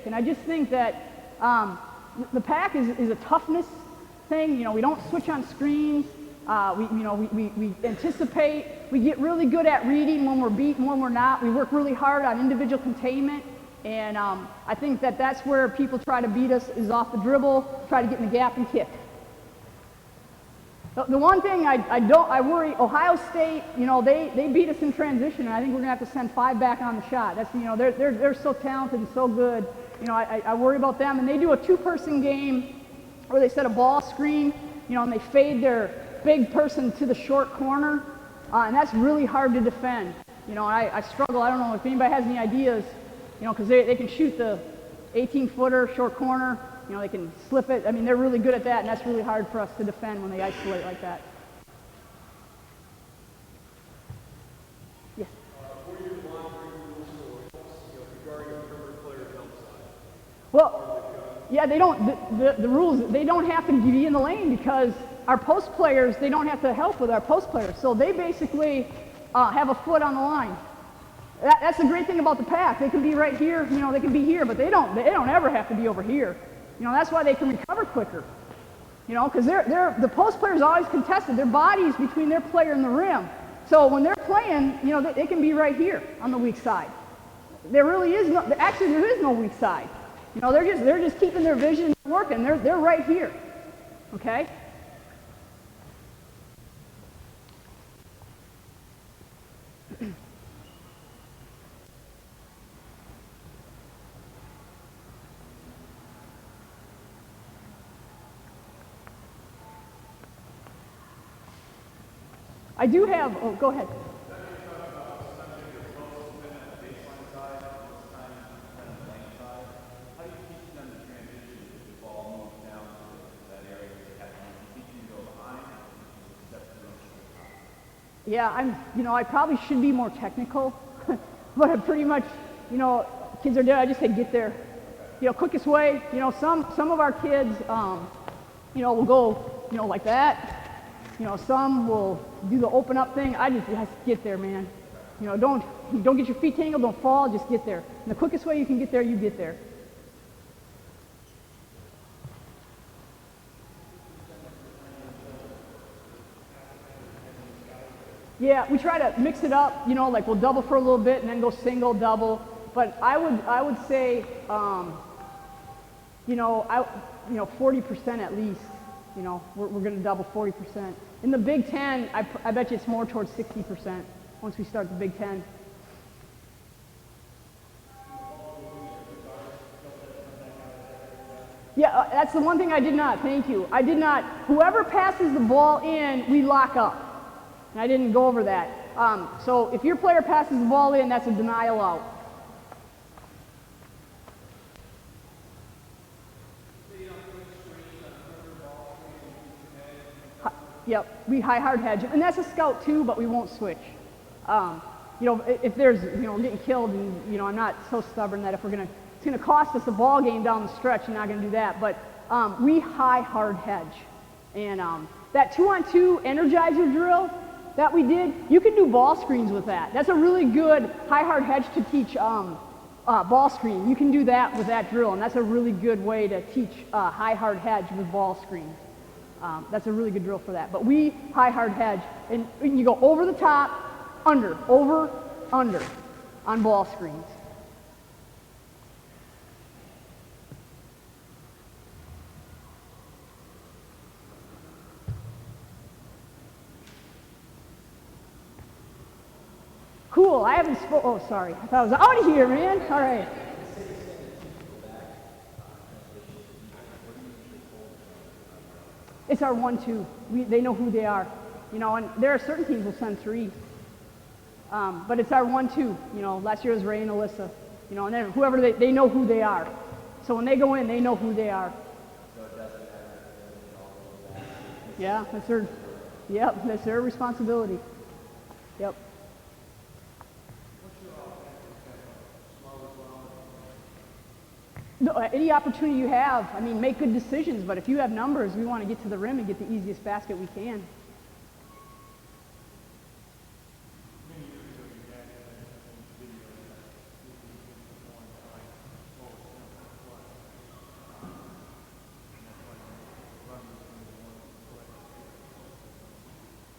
And I just think that the pack is a toughness thing. You know, we don't switch on screens. We anticipate. We get really good at reading when we're beaten, when we're not. We work really hard on individual containment. And I think that that's where people try to beat us is off the dribble, try to get in the gap and kick. The one thing I worry, Ohio State, you know, they beat us in transition, and I think we're gonna have to send 5 back on the shot. That's, you know, they're so talented and so good. You know, I worry about them, and they do a 2-person game where they set a ball screen, you know, and they fade their big person to the short corner, and that's really hard to defend. You know, I struggle. I don't know if anybody has any ideas, you know, because they can shoot the 18-footer short corner. You know, they can slip it. I mean, they're really good at that, and that's really hard for us to defend when they isolate like that. Yes? Well, yeah, they don't, the rules, they don't have to be in the lane because our post players, they don't have to help with our post players. So they basically have a foot on the line. That's the great thing about the pack. They can be right here, you know, they can be here, but they don't ever have to be over here. You know, that's why they can recover quicker. You know, because the post player's always contested. Their body's between their player and the rim. So when they're playing, you know, they can be right here on the weak side. There really is no, actually there is no weak side. You know, they're just keeping their vision working. They're right here. Okay? I do have, oh, go ahead. Yeah, I probably should be more technical, but I pretty much, kids are there. I just say get there. Quickest way, some of our kids, will go, like that. Some will do the open up thing. I just get there, man. Don't get your feet tangled, don't fall, just get there. And the quickest way you can get there, you get there. Yeah, we try to mix it up, like we'll double for a little bit and then go single, double. But I would say, 40% at least. We're going to double 40%. In the Big Ten, I bet you it's more towards 60% once we start the Big Ten. Yeah, that's the one thing I did not. Thank you. I did not. Whoever passes the ball in, we lock up. And I didn't go over that. So if your player passes the ball in, that's a denial out. Yep, we hard hedge, and that's a scout too, but we won't switch. If there's, we're getting killed, and I'm not so stubborn that if it's gonna cost us a ball game down the stretch, I'm not gonna do that. But we hard hedge, and that 2-on-2 Energizer drill that we did, you can do ball screens with that. That's a really good hard hedge to teach ball screen. You can do that with that drill, and that's a really good way to teach hard hedge with ball screens. That's a really good drill for that. But we hard hedge, and you go over the top, under, over, under on ball screens. Cool, I haven't oh, sorry. I thought I was out of here, man. All right. It's our 1-2. They know who they are, and there are certain teams will send 3. But it's our 1-2. Last year was Ray and Alyssa, and then whoever they know who they are. So when they go in, they know who they are. Yeah, that's their responsibility. Yep. No, any opportunity you have, make good decisions, but if you have numbers, we want to get to the rim and get the easiest basket we can.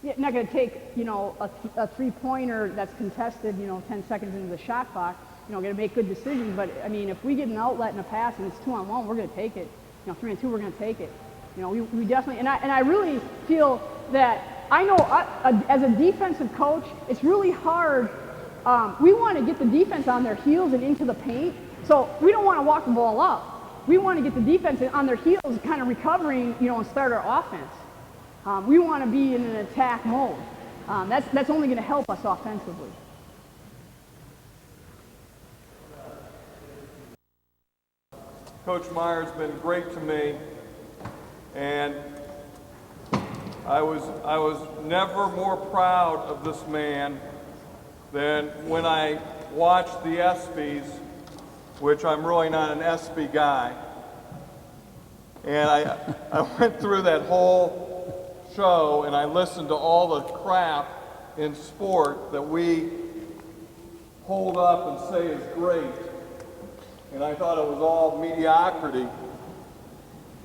Yeah, not going to take, a three-pointer that's contested, 10 seconds into the shot clock. Going to make good decisions, but if we get an outlet and a pass and it's 2-on-1, we're going to take it. 3-on-2, we're going to take it. We definitely, and I really feel that I know as a defensive coach, it's really hard. We want to get the defense on their heels and into the paint, so we don't want to walk the ball up. We want to get the defense on their heels, kind of recovering, and start our offense. We want to be in an attack mode. That's only going to help us offensively. Coach Meyer's been great to me, and I was never more proud of this man than when I watched the ESPYs, which I'm really not an ESPY guy, and I went through that whole show and I listened to all the crap in sport that we hold up and say is great. And I thought it was all mediocrity.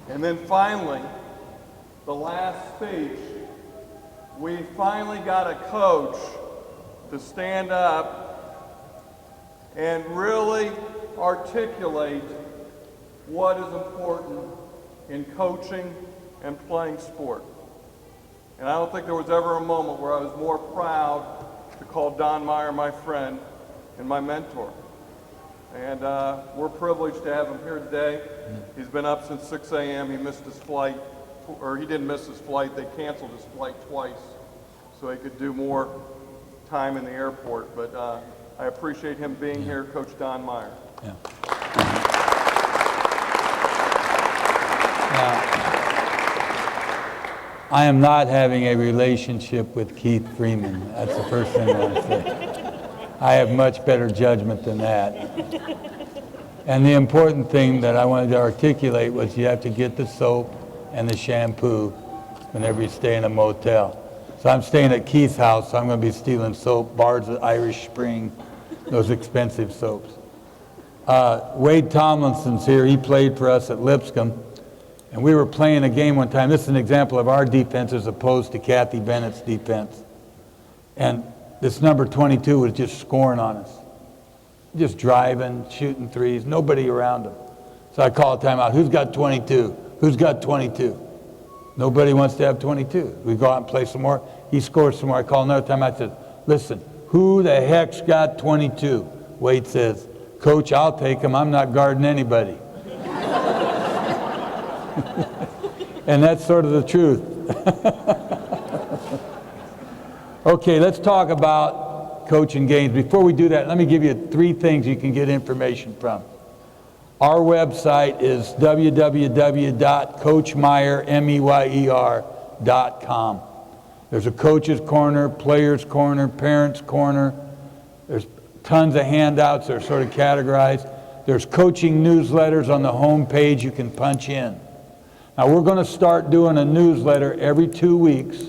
And then finally, the last speech, we finally got a coach to stand up and really articulate what is important in coaching and playing sport. And I don't think there was ever a moment where I was more proud to call Don Meyer my friend and my mentor. And we're privileged to have him here today. He's been up since 6 a.m. He missed his flight, or he didn't miss his flight. They canceled his flight twice so he could do more time in the airport. But I appreciate him being here, Coach Don Meyer. Yeah. Now, I am not having a relationship with Keith Freeman. That's the first thing I want to say. I have much better judgment than that. And the important thing that I wanted to articulate was you have to get the soap and the shampoo whenever you stay in a motel. So I'm staying at Keith's house, so I'm going to be stealing soap, bars of Irish Spring, those expensive soaps. Wade Tomlinson's here. He played for us at Lipscomb. And we were playing a game one time. This is an example of our defense as opposed to Kathy Bennett's defense. And this number 22 was just scoring on us. Just driving, shooting threes, nobody around him. So I call a timeout. Who's got 22? Who's got 22? Nobody wants to have 22. We go out and play some more. He scores some more. I call another timeout. I said, listen, who the heck's got 22? Wade says, Coach, I'll take him. I'm not guarding anybody. And that's sort of the truth. Okay, let's talk about coaching games. Before we do that, let me give you 3 things you can get information from. Our website is www.coachmeyer.com. There's a coach's corner, player's corner, parent's corner. There's tons of handouts that are sort of categorized. There's coaching newsletters on the home page you can punch in. Now we're going to start doing a newsletter every 2 weeks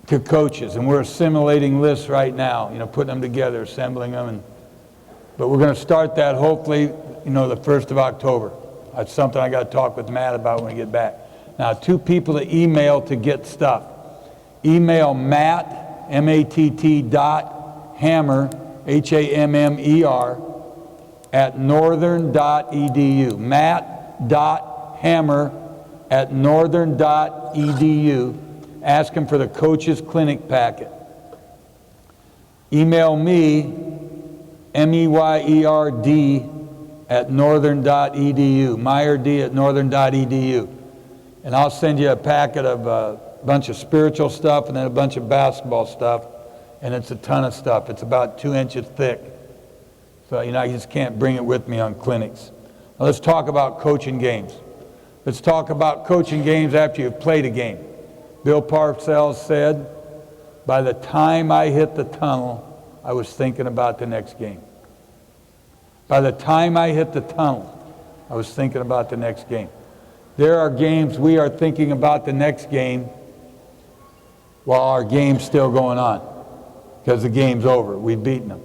to coaches, and we're assimilating lists right now, putting them together, assembling them, but we're going to start that hopefully, the 1st of October. That's something I got to talk with Matt about when we get back. Now, 2 people to email to get stuff. Email Matt, M-A-T-T .hammer, H-A-M-M-E-R, at northern.edu. Matt.hammer at northern.edu. Ask him for the Coaches Clinic packet. Email me, M-E-Y-E-R-D, at northern.edu. Meyer.D at northern.edu. And I'll send you a packet of a bunch of spiritual stuff and then a bunch of basketball stuff. And it's a ton of stuff. It's about 2 inches thick. So, I just can't bring it with me on clinics. Now, let's talk about coaching games. Let's talk about coaching games after you've played a game. Bill Parcells said, by the time I hit the tunnel, I was thinking about the next game. By the time I hit the tunnel, I was thinking about the next game. There are games we are thinking about the next game while our game's still going on, because the game's over. We've beaten them.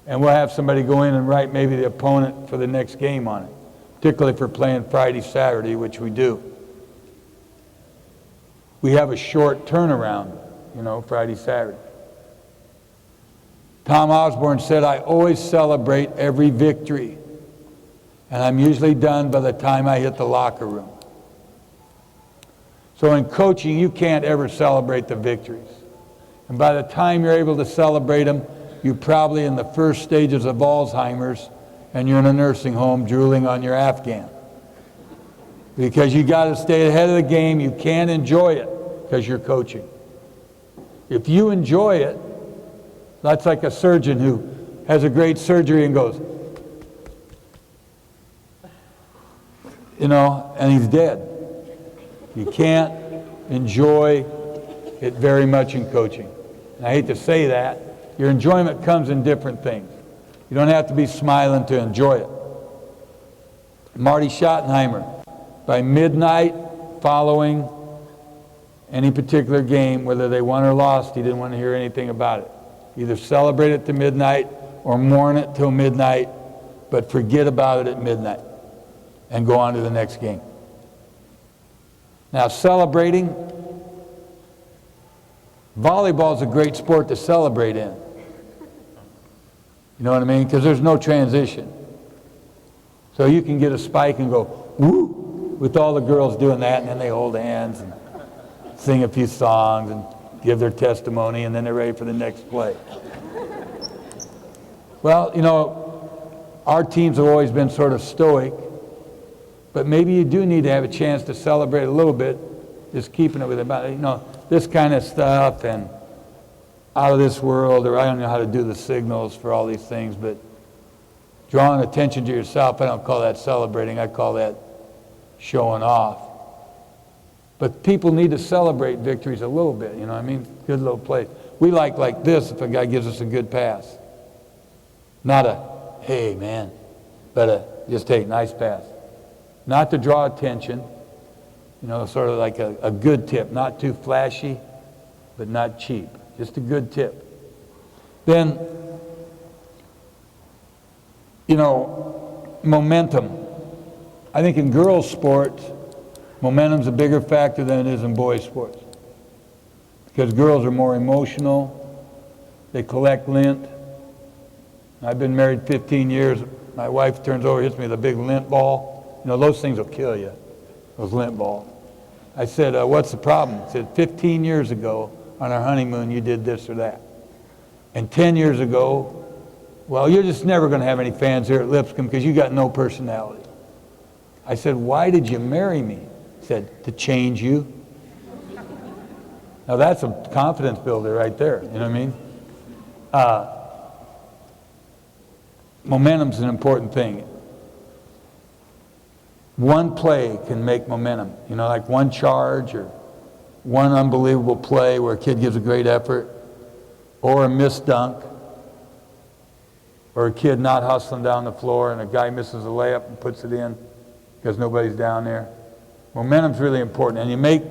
And we'll have somebody go in and write maybe the opponent for the next game on it, particularly if we're playing Friday, Saturday, which we do. We have a short turnaround, Friday, Saturday. Tom Osborne said, I always celebrate every victory, and I'm usually done by the time I hit the locker room. So in coaching, you can't ever celebrate the victories. And by the time you're able to celebrate them, you're probably in the first stages of Alzheimer's, and you're in a nursing home drooling on your Afghan. Because you got to stay ahead of the game. You can't enjoy it because you're coaching. If you enjoy it, that's like a surgeon who has a great surgery and goes, and he's dead. You can't enjoy it very much in coaching. And I hate to say that. Your enjoyment comes in different things. You don't have to be smiling to enjoy it. Marty Schottenheimer, by midnight following any particular game, whether they won or lost, he didn't want to hear anything about it. Either celebrate it to midnight or mourn it till midnight, but forget about it at midnight. and go on to the next game. Now, celebrating, volleyball is a great sport to celebrate in. You know what I mean? Because there's no transition. So you can get a spike and go, woo, with all the girls doing that, and then they hold hands and sing a few songs and give their testimony, and then they're ready for the next play. Well, you know, our teams have always been sort of stoic, but maybe you do need to have a chance to celebrate a little bit, just keeping it with about, you know, this kind of stuff and out of this world, or I don't know how to do the signals for all these things, but drawing attention to yourself, I don't call that celebrating, I call that showing off. But people need to celebrate victories a little bit, you know what I mean? Good little play. We like this if a guy gives us a good pass. Not a, hey man, but a, just hey, nice pass. Not to draw attention, you know, sort of like a good tip, not too flashy, but not cheap. Just a good tip. Then, you know, momentum. I think in girls' sports, momentum's a bigger factor than it is in boys' sports. Because girls are more emotional, they collect lint. I've been married 15 years. My wife turns over, hits me with a big lint ball. You know, those things will kill you, those lint balls. I said, what's the problem? He said, 15 years ago on our honeymoon, you did this or that. And 10 years ago, well, you're just never going to have any fans here at Lipscomb because you got no personality. I said, why did you marry me? He said, to change you. Now that's a confidence builder right there, you know what I mean? Momentum's an important thing. One play can make momentum, you know, like one charge or one unbelievable play where a kid gives a great effort, or a missed dunk, or a kid not hustling down the floor and a guy misses a layup and puts it in because nobody's down there. Momentum's really important, and you make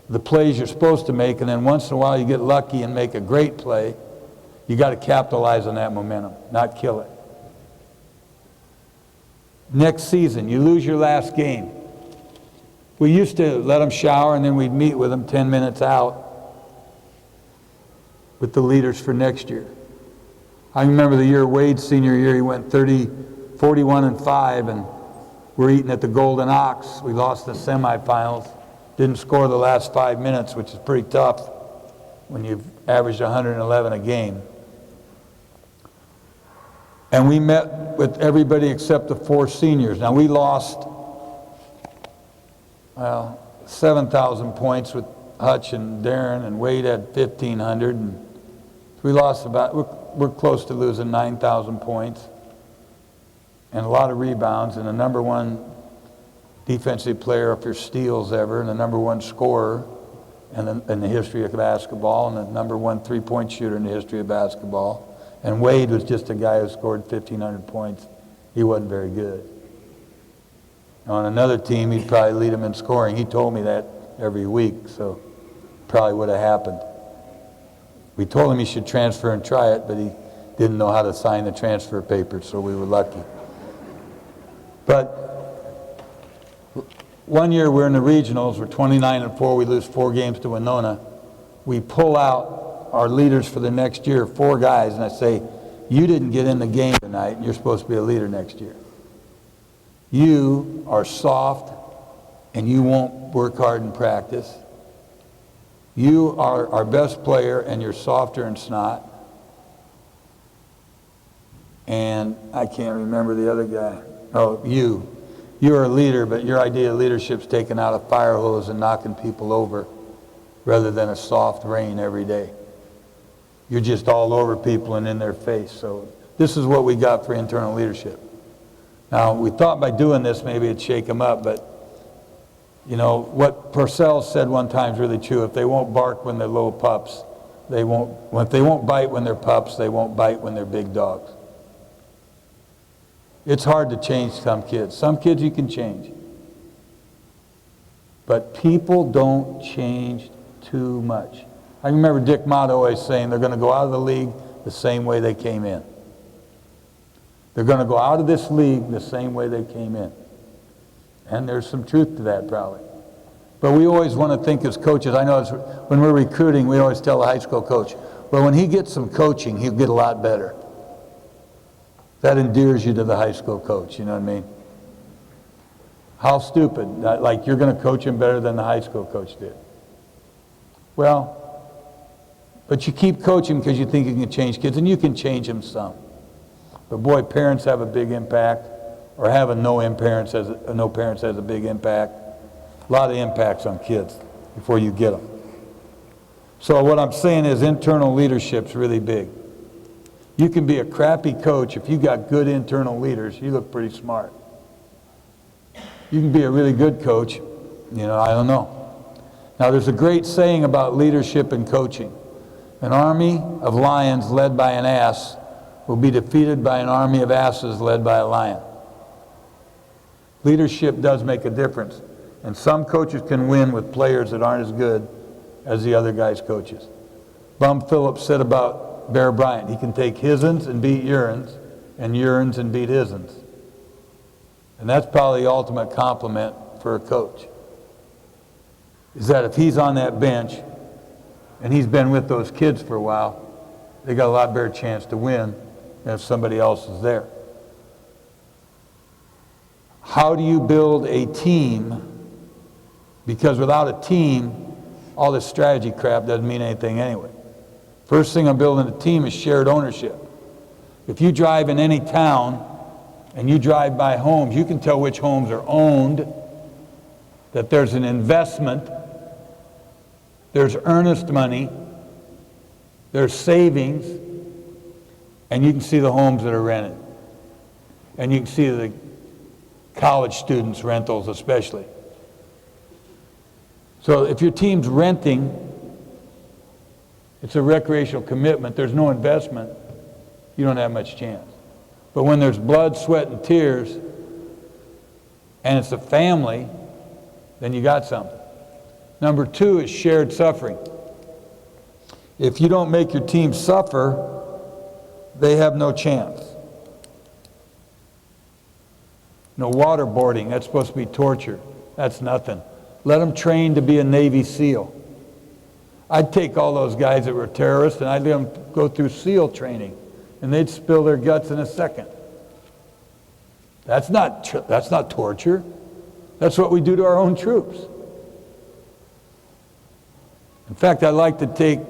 the plays you're supposed to make, and then once in a while you get lucky and make a great play. You got to capitalize on that momentum, not kill it. Next season, you lose your last game. We used to let them shower and then we'd meet with them 10 minutes out with the leaders for next year. I remember the year Wade's senior year, he went 41-5, and we're eating at the Golden Ox. We lost the semifinals. Didn't score the last 5 minutes, which is pretty tough when you've averaged 111 a game. And we met with everybody except the 4 seniors. Now we lost, 7,000 points with Hutch and Darren, and Wade had 1,500. And we lost we're close to losing 9,000 points and a lot of rebounds, and the #1 defensive player for steals ever, and the #1 scorer in the history of basketball, and the #1 3-point shooter in the history of basketball. And Wade was just a guy who scored 1,500 points. He wasn't very good. On another team, he'd probably lead him in scoring. He told me that every week, so probably would have happened. We told him he should transfer and try it, but he didn't know how to sign the transfer papers, so we were lucky. But one year we're in the regionals, we're 29-4, we lose 4 games to Winona. We pull out our leaders for the next year, 4 guys, and I say, you didn't get in the game tonight, and you're supposed to be a leader next year. You are soft, and you won't work hard in practice. You are our best player, and you're softer and snot. And I can't remember the other guy. Oh, you. You're a leader, but your idea of leadership's taking out a fire hose and knocking people over rather than a soft rain every day. You're just all over people and in their face. So this is what we got for internal leadership. Now, we thought by doing this maybe it'd shake them up, but you know, what Purcell said one time is really true. If they won't bark when they're little pups, if they won't bite when they're pups, they won't bite when they're big dogs. It's hard to change some kids. Some kids you can change. But people don't change too much. I remember Dick Mott always saying they're going to go out of the league the same way they came in. They're going to go out of this league the same way they came in. And there's some truth to that probably. But we always want to think as coaches, I know when we're recruiting, we always tell the high school coach, well, when he gets some coaching, he'll get a lot better. That endears you to the high school coach, you know what I mean? How stupid, like you're going to coach him better than the high school coach did. Well, but you keep coaching because you think you can change kids, and you can change them some. But boy, parents have a big impact, or having no parents has a big impact. A lot of impacts on kids before you get them. So what I'm saying is internal leadership's really big. You can be a crappy coach if you got good internal leaders. You look pretty smart. You can be a really good coach, I don't know. Now there's a great saying about leadership and coaching. An army of lions led by an ass will be defeated by an army of asses led by a lion. Leadership does make a difference. And some coaches can win with players that aren't as good as the other guy's coaches. Bum Phillips said about Bear Bryant, he can take his'ns and beat urines, and urines and beat his'ns. And that's probably the ultimate compliment for a coach. Is that if he's on that bench, and he's been with those kids for a while, they got a lot better chance to win than if somebody else is there. How do you build a team? Because without a team, all this strategy crap doesn't mean anything anyway. First thing on building a team is shared ownership. If you drive in any town and you drive by homes, you can tell which homes are owned, that there's an investment, there's earnest money, there's savings, and you can see the homes that are rented. And you can see the college students' rentals especially. So if your team's renting, it's a recreational commitment, there's no investment, you don't have much chance. But when there's blood, sweat, and tears, and it's a family, then you got something. Number two is shared suffering. If you don't make your team suffer, they have no chance. No waterboarding, that's supposed to be torture. That's nothing. Let them train to be a Navy SEAL. I'd take all those guys that were terrorists and I'd let them go through SEAL training, and they'd spill their guts in a second. That's not torture. That's what we do to our own troops. In fact, I'd like to take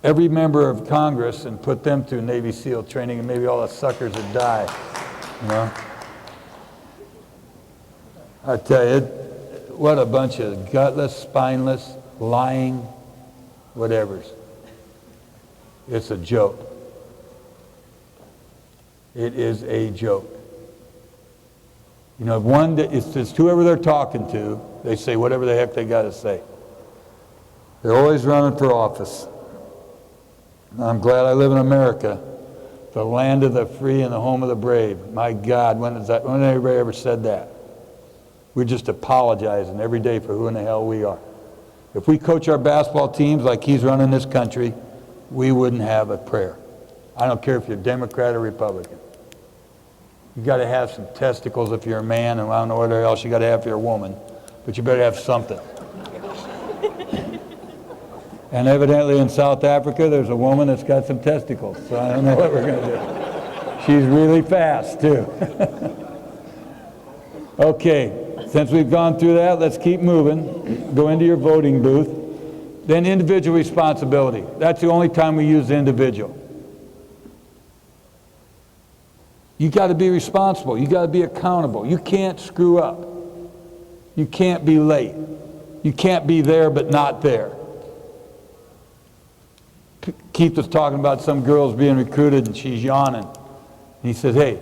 every member of Congress and put them through Navy SEAL training, and maybe all the suckers would die. I tell you, what a bunch of gutless, spineless, lying whatevers. It's a joke. It is a joke. It's just whoever they're talking to, they say whatever the heck they got to say. They're always running for office. I'm glad I live in America, the land of the free and the home of the brave. My God, when has anybody ever said that? We're just apologizing every day for who in the hell we are. If we coach our basketball teams like he's running this country, we wouldn't have a prayer. I don't care if you're Democrat or Republican. You got to have some testicles if you're a man, and I don't know what else you got to have if you're a woman, but you better have something. And evidently in South Africa, there's a woman that's got some testicles, so I don't know what we're going to do. She's really fast, too. Okay, since we've gone through that, let's keep moving. Go into your voting booth. Then individual responsibility. That's the only time we use the individual. You got to be responsible. You got to be accountable. You can't screw up. You can't be late. You can't be there but not there. Keith was talking about some girls being recruited and she's yawning. And he said, hey,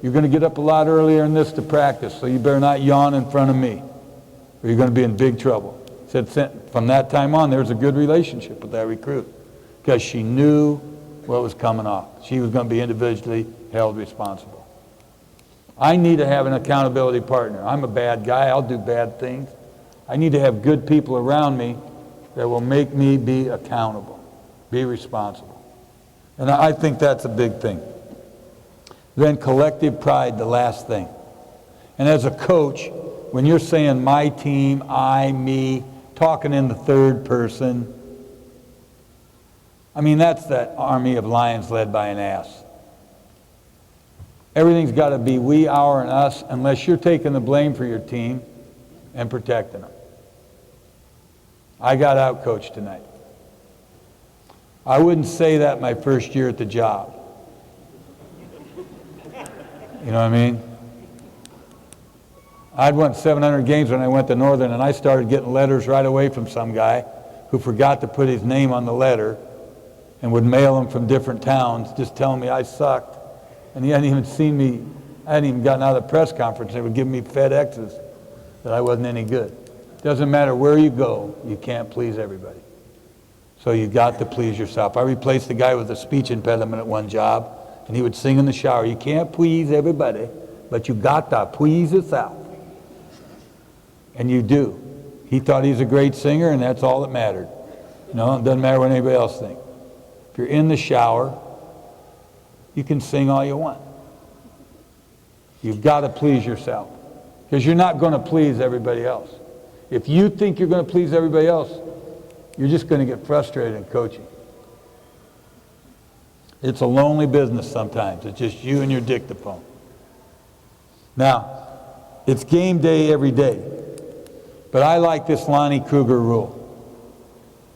you're going to get up a lot earlier than this to practice, so you better not yawn in front of me, or you're going to be in big trouble. He said from that time on, there was a good relationship with that recruit because she knew what was coming off. She was going to be individually held responsible. I need to have an accountability partner. I'm a bad guy. I'll do bad things. I need to have good people around me that will make me be accountable. Be responsible. And I think that's a big thing. Then collective pride, the last thing. And as a coach, when you're saying my team, I, me, talking in the third person, I mean, that's that army of lions led by an ass. Everything's got to be we, our, and us, unless you're taking the blame for your team and protecting them. I got out-coached tonight. I wouldn't say that my first year at the job. You know what I mean? I'd won 700 games when I went to Northern, and I started getting letters right away from some guy who forgot to put his name on the letter and would mail them from different towns just telling me I sucked. And he hadn't even seen me, I hadn't even gotten out of the press conference. They would give me FedExes that I wasn't any good. Doesn't matter where you go, you can't please everybody. So you got to please yourself. I replaced the guy with a speech impediment at one job, and he would sing in the shower. You can't please everybody, but you got to please yourself. And you do. He thought he's a great singer, and that's all that mattered. You know, it doesn't matter what anybody else thinks. If you're in the shower, you can sing all you want. You've got to please yourself, because you're not going to please everybody else. If you think you're going to please everybody else, you're just going to get frustrated in coaching. It's a lonely business sometimes. It's just you and your dictaphone. Now, it's game day every day. But I like this Lonnie Kruger rule.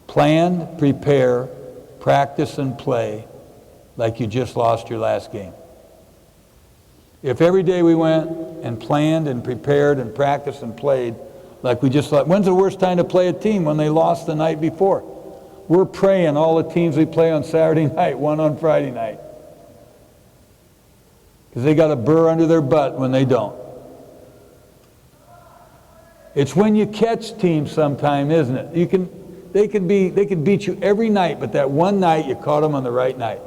Plan, prepare, practice, and play like you just lost your last game. If every day we went and planned and prepared and practiced and played like we just lost, when's the worst time to play a team? When they lost the night before. We're praying all the teams we play on Saturday night, won on Friday night. Because they got a burr under their butt when they don't. It's when you catch teams sometime, isn't it? They can beat you every night, but that one night you caught them on the right night.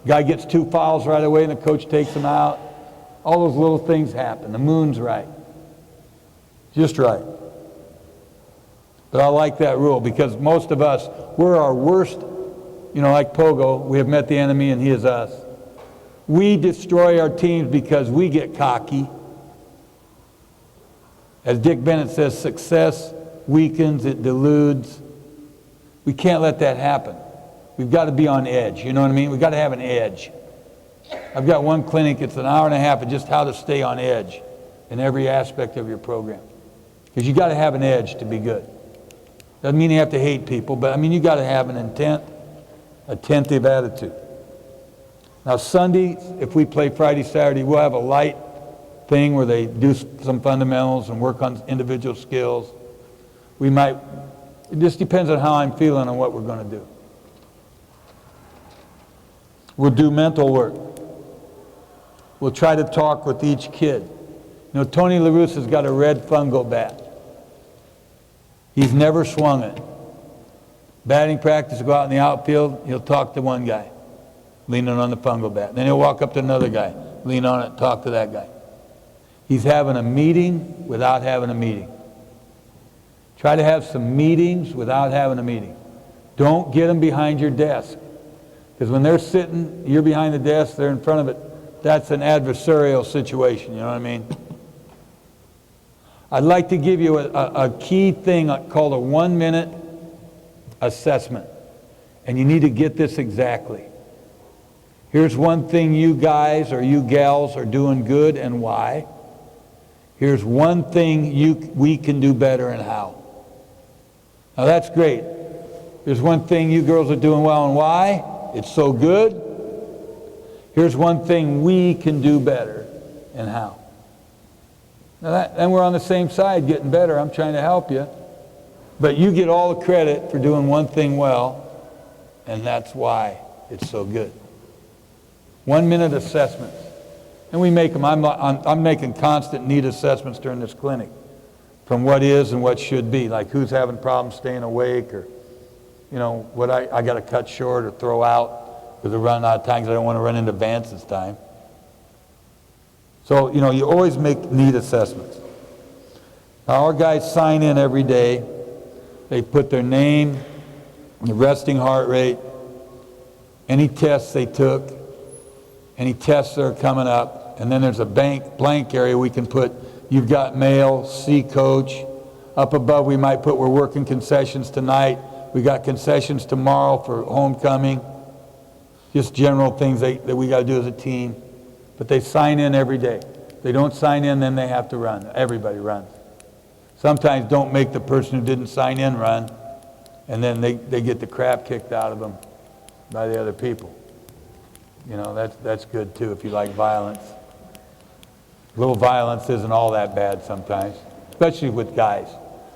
Guy gets 2 fouls right away and the coach takes him out. All those little things happen. The moon's right. Just right. But I like that rule because most of us, we're our worst, you know, like Pogo, we have met the enemy and he is us. We destroy our teams because we get cocky. As Dick Bennett says, success weakens, it deludes. We can't let that happen. We've got to be on edge, you know what I mean? We've got to have an edge. I've got one clinic, it's an hour and a half of just how to stay on edge in every aspect of your program. Because you got to have an edge to be good. Doesn't mean you have to hate people, but I mean you got to have an intent, attentive attitude. Now Sunday, if we play Friday, Saturday, we'll have a light thing where they do some fundamentals and work on individual skills. We might, it just depends on how I'm feeling and what we're going to do. We'll do mental work. We'll try to talk with each kid. You know, Tony LaRusse has got a red fungo bat. He's never swung it. Batting practice, go out in the outfield, he'll talk to one guy, leaning on the fungo bat. Then he'll walk up to another guy, lean on it, talk to that guy. He's having a meeting without having a meeting. Try to have some meetings without having a meeting. Don't get them behind your desk. Because when they're sitting, you're behind the desk, they're in front of it, that's an adversarial situation, you know what I mean? I'd like to give you a key thing called a 1-minute assessment. And you need to get this exactly. Here's one thing you guys or you gals are doing good and why. Here's one thing we can do better and how. Now that's great. Here's one thing you girls are doing well and why. It's so good. Here's one thing we can do better and how. Now then we're on the same side, getting better. I'm trying to help you. But you get all the credit for doing one thing well, and that's why it's so good. 1-minute assessments. And we make them. I'm making constant need assessments during this clinic from what is and what should be, like who's having problems staying awake, or you know, what I got to cut short or throw out because they're running out of time because I don't want to run into Vance this time. So, you know, you always make need assessments. Now, our guys sign in every day. They put their name, the resting heart rate, any tests they took, any tests that are coming up, and then there's a blank area we can put You've got mail, see coach. Up above we might put, we're working concessions tonight. We got concessions tomorrow for homecoming. Just general things that we got to do as a team. But they sign in every day. If they don't sign in, then they have to run. Everybody runs. Sometimes don't make the person who didn't sign in run, and then they get the crap kicked out of them by the other people. You know, that's good too if you like violence. A little violence isn't all that bad sometimes, especially with guys.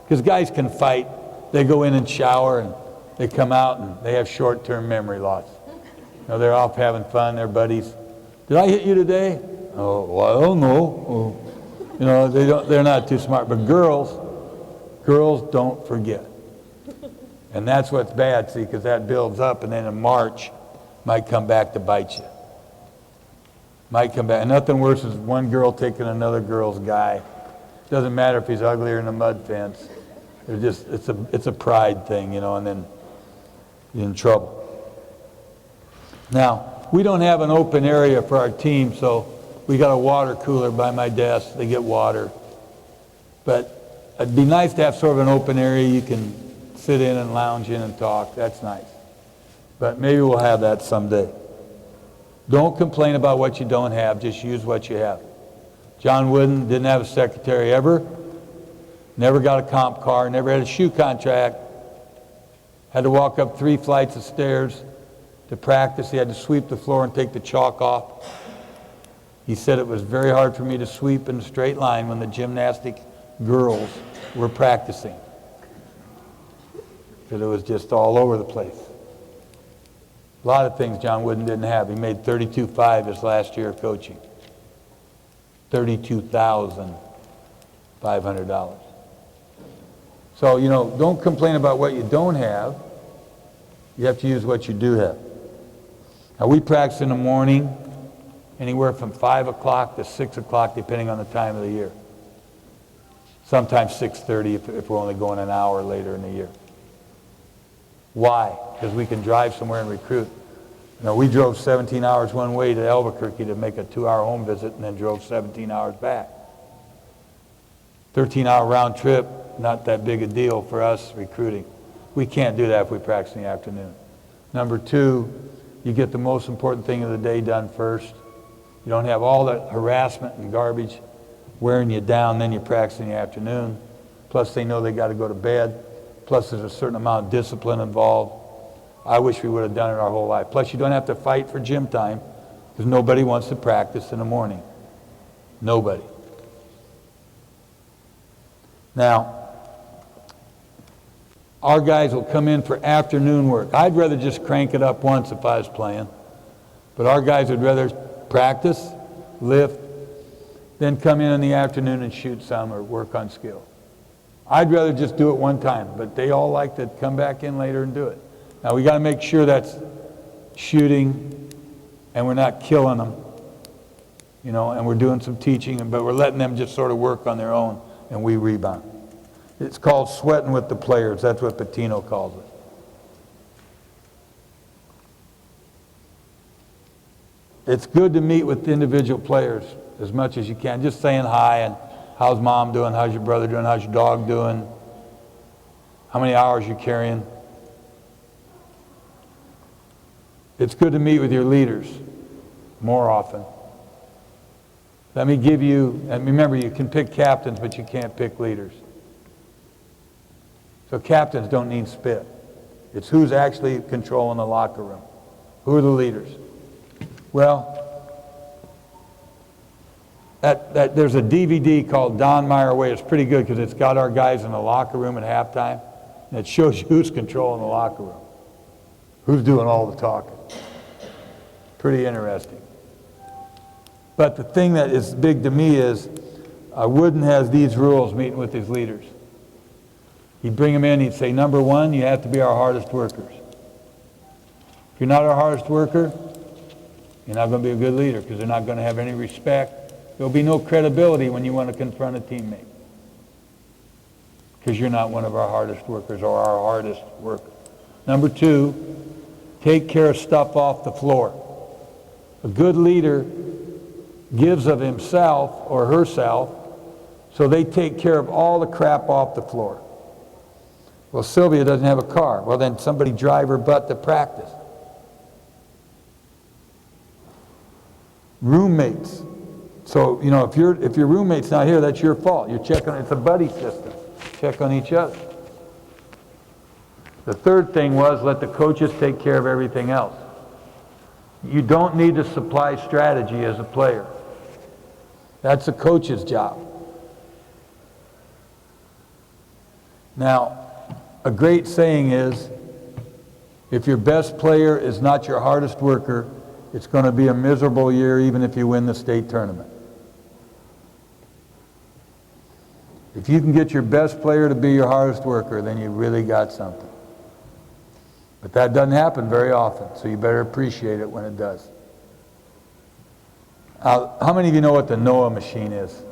Because guys can fight. They go in and shower and they come out and they have short-term memory loss. You know, they're off having fun, they're buddies. Did I hit you today? Oh, well, I don't know. Oh. You know, they're not too smart. But girls don't forget. And that's what's bad, see, because that builds up and then in March might come back to bite you. Might come back. And nothing worse is one girl taking another girl's guy. Doesn't matter if he's ugly or in a mud fence. They're just, it's a pride thing, you know, and then you're in trouble. Now, we don't have an open area for our team, so we got a water cooler by my desk. They get water. But it'd be nice to have sort of an open area you can sit in and lounge in and talk. That's nice. But maybe we'll have that someday. Don't complain about what you don't have. Just use what you have. John Wooden didn't have a secretary ever. Never got a comp car. Never had a shoe contract. Had to walk up 3 flights of stairs to practice. He had to sweep the floor and take the chalk off. He said it was very hard for me to sweep in a straight line when the gymnastic girls were practicing. Because it was just all over the place. A lot of things John Wooden didn't have. He made $32,500 his last year of coaching. $32,500. So, you know, don't complain about what you don't have. You have to use what you do have. Now, we practice in the morning, anywhere from 5 o'clock to 6 o'clock, depending on the time of the year. Sometimes 6:30 if we're only going an hour later in the year. Why? Because we can drive somewhere and recruit. You know, we drove 17 hours one way to Albuquerque to make a 2-hour home visit and then drove 17 hours back. 13-hour round trip, not that big a deal for us recruiting. We can't do that if we practice in the afternoon. Number 2, you get the most important thing of the day done first. You don't have all that harassment and garbage wearing you down, then you practice in the afternoon. Plus they know they got to go to bed. Plus there's a certain amount of discipline involved. I wish we would have done it our whole life. Plus you don't have to fight for gym time because nobody wants to practice in the morning. Nobody. Now, our guys will come in for afternoon work. I'd rather just crank it up once if I was playing. But our guys would rather practice, lift, then come in the afternoon and shoot some or work on skill. I'd rather just do it one time, but they all like to come back in later and do it. Now we got to make sure that's shooting and we're not killing them, you know, and we're doing some teaching, but we're letting them just sort of work on their own and we rebound. It's called sweating with the players. That's what Patino calls it. It's good to meet with individual players as much as you can. Just saying hi and how's mom doing, how's your brother doing, how's your dog doing, how many hours you're carrying. It's good to meet with your leaders more often. Let me give you, and remember you can pick captains, but you can't pick leaders. So captains don't need spit. It's who's actually controlling the locker room. Who are the leaders? Well, there's a DVD called Don Meyer Way. It's pretty good because it's got our guys in the locker room at halftime. And it shows you who's controlling the locker room. Who's doing all the talking. Pretty interesting. But the thing that is big to me is Wooden has these rules meeting with his leaders. He'd bring them in, he'd say, number 1, you have to be our hardest workers. If you're not our hardest worker, you're not going to be a good leader because they're not going to have any respect. There'll be no credibility when you want to confront a teammate because you're not one of our hardest workers or our hardest worker. Number 2, take care of stuff off the floor. A good leader gives of himself or herself So they take care of all the crap off the floor. Well, Sylvia doesn't have a car. Well, then somebody drive her butt to practice. Roommates. So, you know, if your roommate's not here, that's your fault. You're checking, it's a buddy system. Check on each other. The third thing was let the coaches take care of everything else. You don't need to supply strategy as a player. That's a coach's job. Now, a great saying is, if your best player is not your hardest worker, it's going to be a miserable year even if you win the state tournament. If you can get your best player to be your hardest worker, then you really got something. But that doesn't happen very often, so you better appreciate it when it does. How many of you know what the NOAA machine is?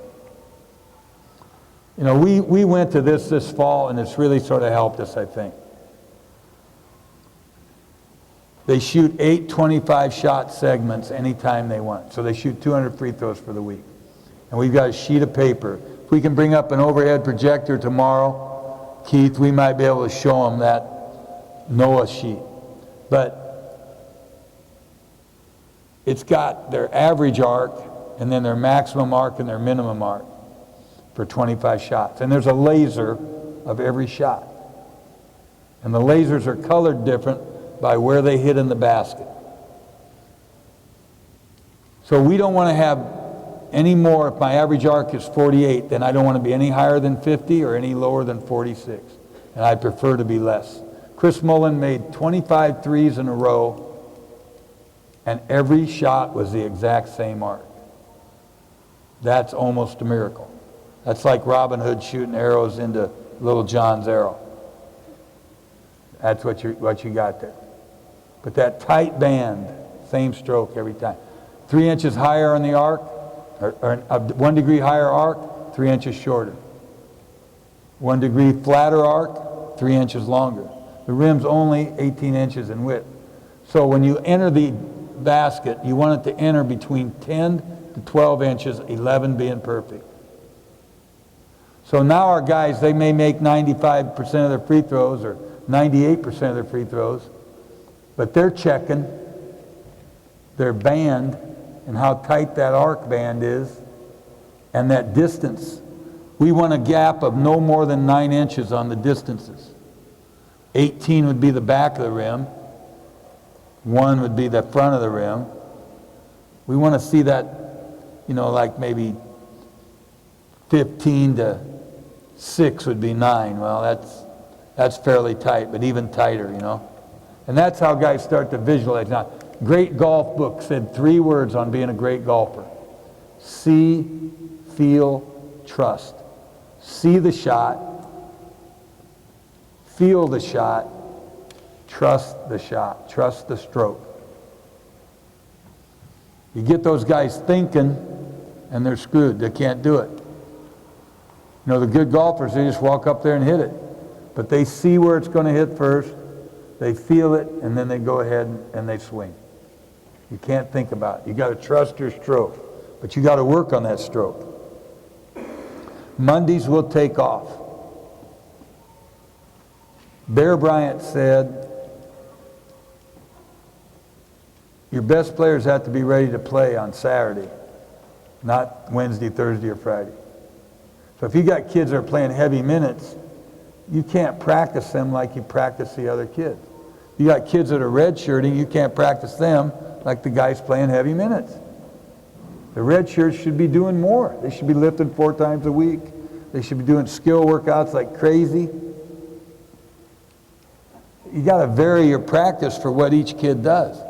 You know, we went to this fall, and it's really sort of helped us, I think. They shoot 8 25-shot segments anytime they want. So they shoot 200 free throws for the week. And we've got a sheet of paper. If we can bring up an overhead projector tomorrow, Keith, we might be able to show them that NOAA sheet. But it's got their average arc, and then their maximum arc and their minimum arc for 25 shots. And there's a laser of every shot. And the lasers are colored different by where they hit in the basket. So we don't want to have any more. If my average arc is 48, then I don't want to be any higher than 50 or any lower than 46. And I prefer to be less. Chris Mullen made 25 threes in a row, and every shot was the exact same arc. That's almost a miracle. That's like Robin Hood shooting arrows into Little John's arrow. That's what you got there. But that tight band, same stroke every time. 3 inches higher on the arc, or 1 degree higher arc, 3 inches shorter. 1 degree flatter arc, 3 inches longer. The rim's only 18 inches in width. So when you enter the basket, you want it to enter between 10 to 12 inches, 11 being perfect. So now our guys, they may make 95% of their free throws or 98% of their free throws, but they're checking their band and how tight that arc band is and that distance. We want a gap of no more than 9 inches on the distances. 18 would be the back of the rim. 1 would be the front of the rim. We want to see that, you know, like maybe 15 to 6 would be 9. Well, that's fairly tight, but even tighter, you know. And that's how guys start to visualize. Now, great golf book said 3 words on being a great golfer. See, feel, trust. See the shot, feel the shot, trust the shot, trust the stroke. You get those guys thinking, and they're screwed. They can't do it. You know, the good golfers, they just walk up there and hit it. But they see where it's going to hit first, they feel it, and then they go ahead and they swing. You can't think about it. You got to trust your stroke, but you got to work on that stroke. Mondays will take off. Bear Bryant said, your best players have to be ready to play on Saturday, not Wednesday, Thursday, or Friday. So if you got kids that are playing heavy minutes, you can't practice them like you practice the other kids. You got kids that are redshirting, you can't practice them like the guys playing heavy minutes. The redshirts should be doing more. They should be lifting 4 times a week. They should be doing skill workouts like crazy. You got to vary your practice for what each kid does.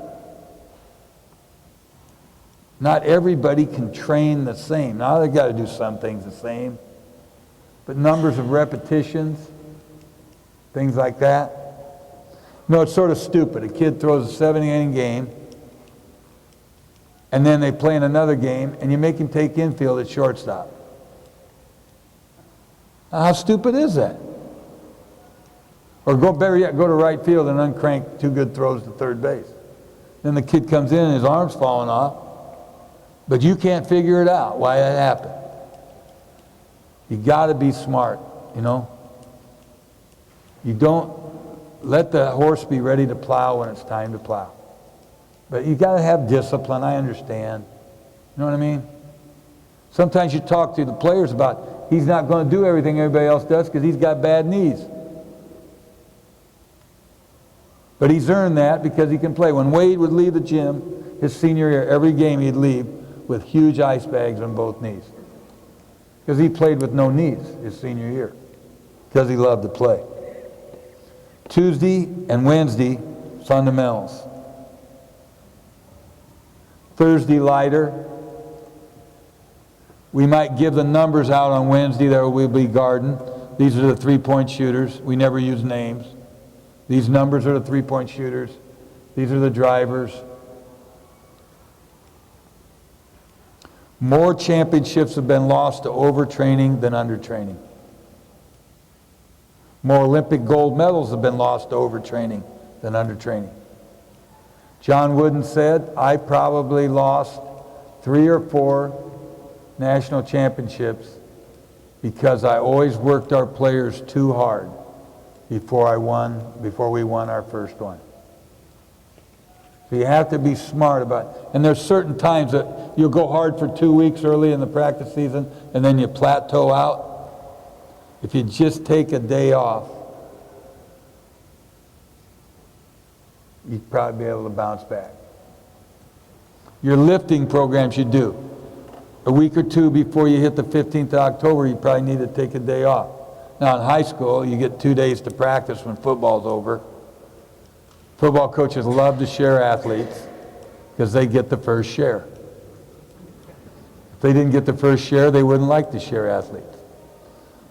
Not everybody can train the same. Now they got to do some things the same, but numbers of repetitions, things like that. No, it's sort of stupid. A kid throws a 7-inning game, and then they play in another game, and you make him take infield at shortstop. Now, how stupid is that? Or better yet, go to right field and uncrank 2 good throws to third base. Then the kid comes in and his arm's falling off, but you can't figure it out why that happened. You got to be smart, you know. You don't let the horse be ready to plow when it's time to plow. But you got to have discipline, I understand. You know what I mean? Sometimes you talk to the players about he's not going to do everything everybody else does because he's got bad knees. But he's earned that because he can play. When Wade would leave the gym his senior year, every game he'd leave with huge ice bags on both knees. Because he played with no knees his senior year. Because he loved to play. Tuesday and Wednesday, fundamentals. Thursday, lighter. We might give the numbers out on Wednesday that we'll be guarding. These are the three-point shooters. We never use names. These numbers are the three-point shooters. These are the drivers. More championships have been lost to overtraining than undertraining. More Olympic gold medals have been lost to overtraining than undertraining. John Wooden said, I probably lost 3 or 4 national championships because I always worked our players too hard before we won our first one. So you have to be smart about it. And there's certain times that you'll go hard for 2 weeks early in the practice season and then you plateau out. If you just take a day off, you'd probably be able to bounce back. Your lifting programs you do. A week or 2 before you hit the 15th of October, you probably need to take a day off. Now in high school, you get 2 days to practice when football's over. Football coaches love to share athletes because they get the first share. If they didn't get the first share, they wouldn't like to share athletes.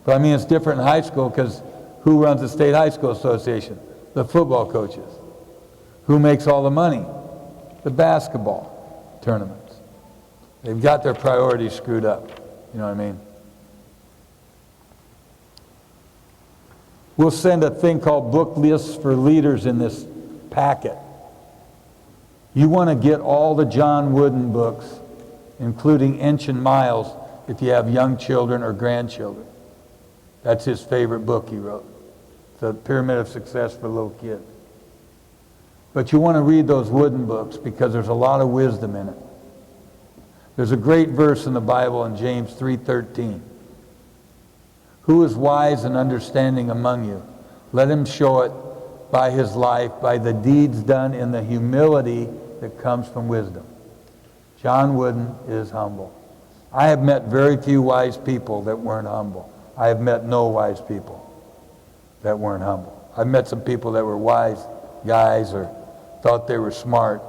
But I mean, it's different in high school because who runs the State High School Association? The football coaches. Who makes all the money? The basketball tournaments. They've got their priorities screwed up. You know what I mean? We'll send a thing called book lists for leaders in this packet. You want to get all the John Wooden books, including Inch and Miles, if you have young children or grandchildren. That's his favorite book he wrote. The Pyramid of Success for Little Kids. But you want to read those Wooden books because there's a lot of wisdom in it. There's a great verse in the Bible in James 3:13. Who is wise and understanding among you? Let him show it by his life, by the deeds done in the humility that comes from wisdom. John Wooden is humble. I have met very few wise people that weren't humble. I have met no wise people that weren't humble. I've met some people that were wise guys or thought they were smart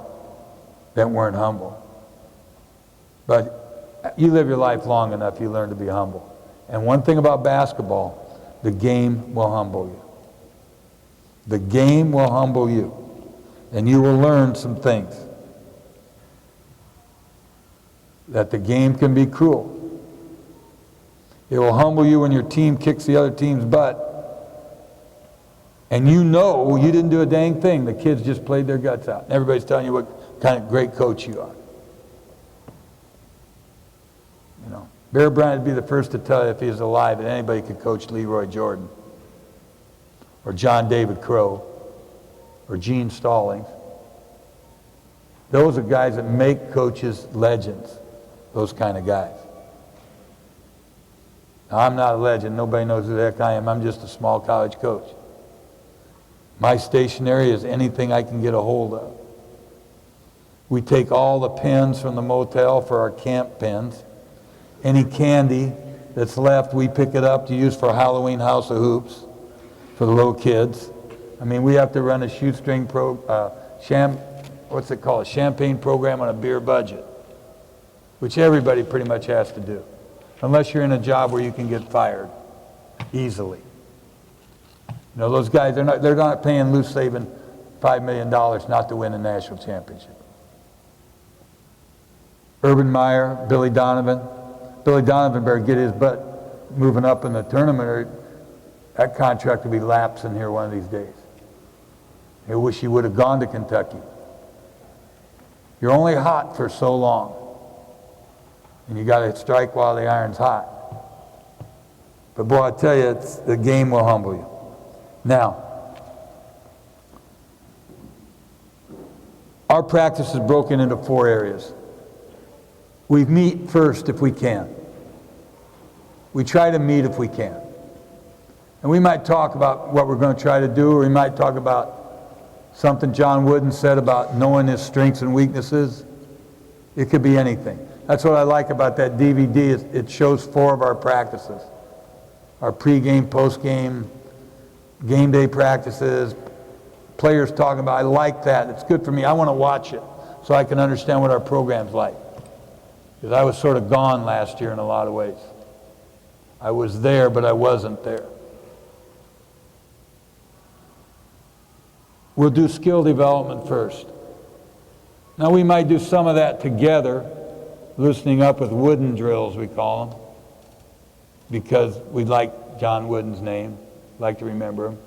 that weren't humble. But you live your life long enough, you learn to be humble. And one thing about basketball, the game will humble you. The game will humble you. And you will learn some things. That the game can be cruel. It will humble you when your team kicks the other team's butt. And you know you didn't do a dang thing. The kids just played their guts out. Everybody's telling you what kind of great coach you are. You know, Bear Bryant would be the first to tell you if he was alive that anybody could coach Leroy Jordan or John David Crow or Gene Stallings. Those are guys that make coaches legends. Those kind of guys. Now, I'm not a legend. Nobody knows who the heck I am. I'm just a small college coach. My stationery is anything I can get a hold of. We take all the pins from the motel for our camp pins. Any candy that's left, we pick it up to use for Halloween House of Hoops for the little kids. I mean, we have to run a shoestring a champagne program on a beer budget, which everybody pretty much has to do, unless you're in a job where you can get fired easily. You know, those guys, they're not paying loose saving $5 million not to win a national championship. Urban Meyer, Billy Donovan. Billy Donovan better get his butt moving up in the tournament or that contract will be lapsing here one of these days. I wish he would have gone to Kentucky. You're only hot for so long. And you got to strike while the iron's hot. But boy, I tell you, the game will humble you. Now, our practice is broken into 4 areas. We meet first if we can. We try to meet if we can. And we might talk about what we're going to try to do, or we might talk about something John Wooden said about knowing his strengths and weaknesses. It could be anything. That's what I like about that DVD. It shows 4 of our practices. Our pregame, postgame, game day practices, players talking about. I like that. It's good for me. I want to watch it so I can understand what our program's like. Because I was sort of gone last year in a lot of ways. I was there, but I wasn't there. We'll do skill development first. Now we might do some of that together, loosening up with wooden drills, we call them, because we like John Wooden's name, like to remember him.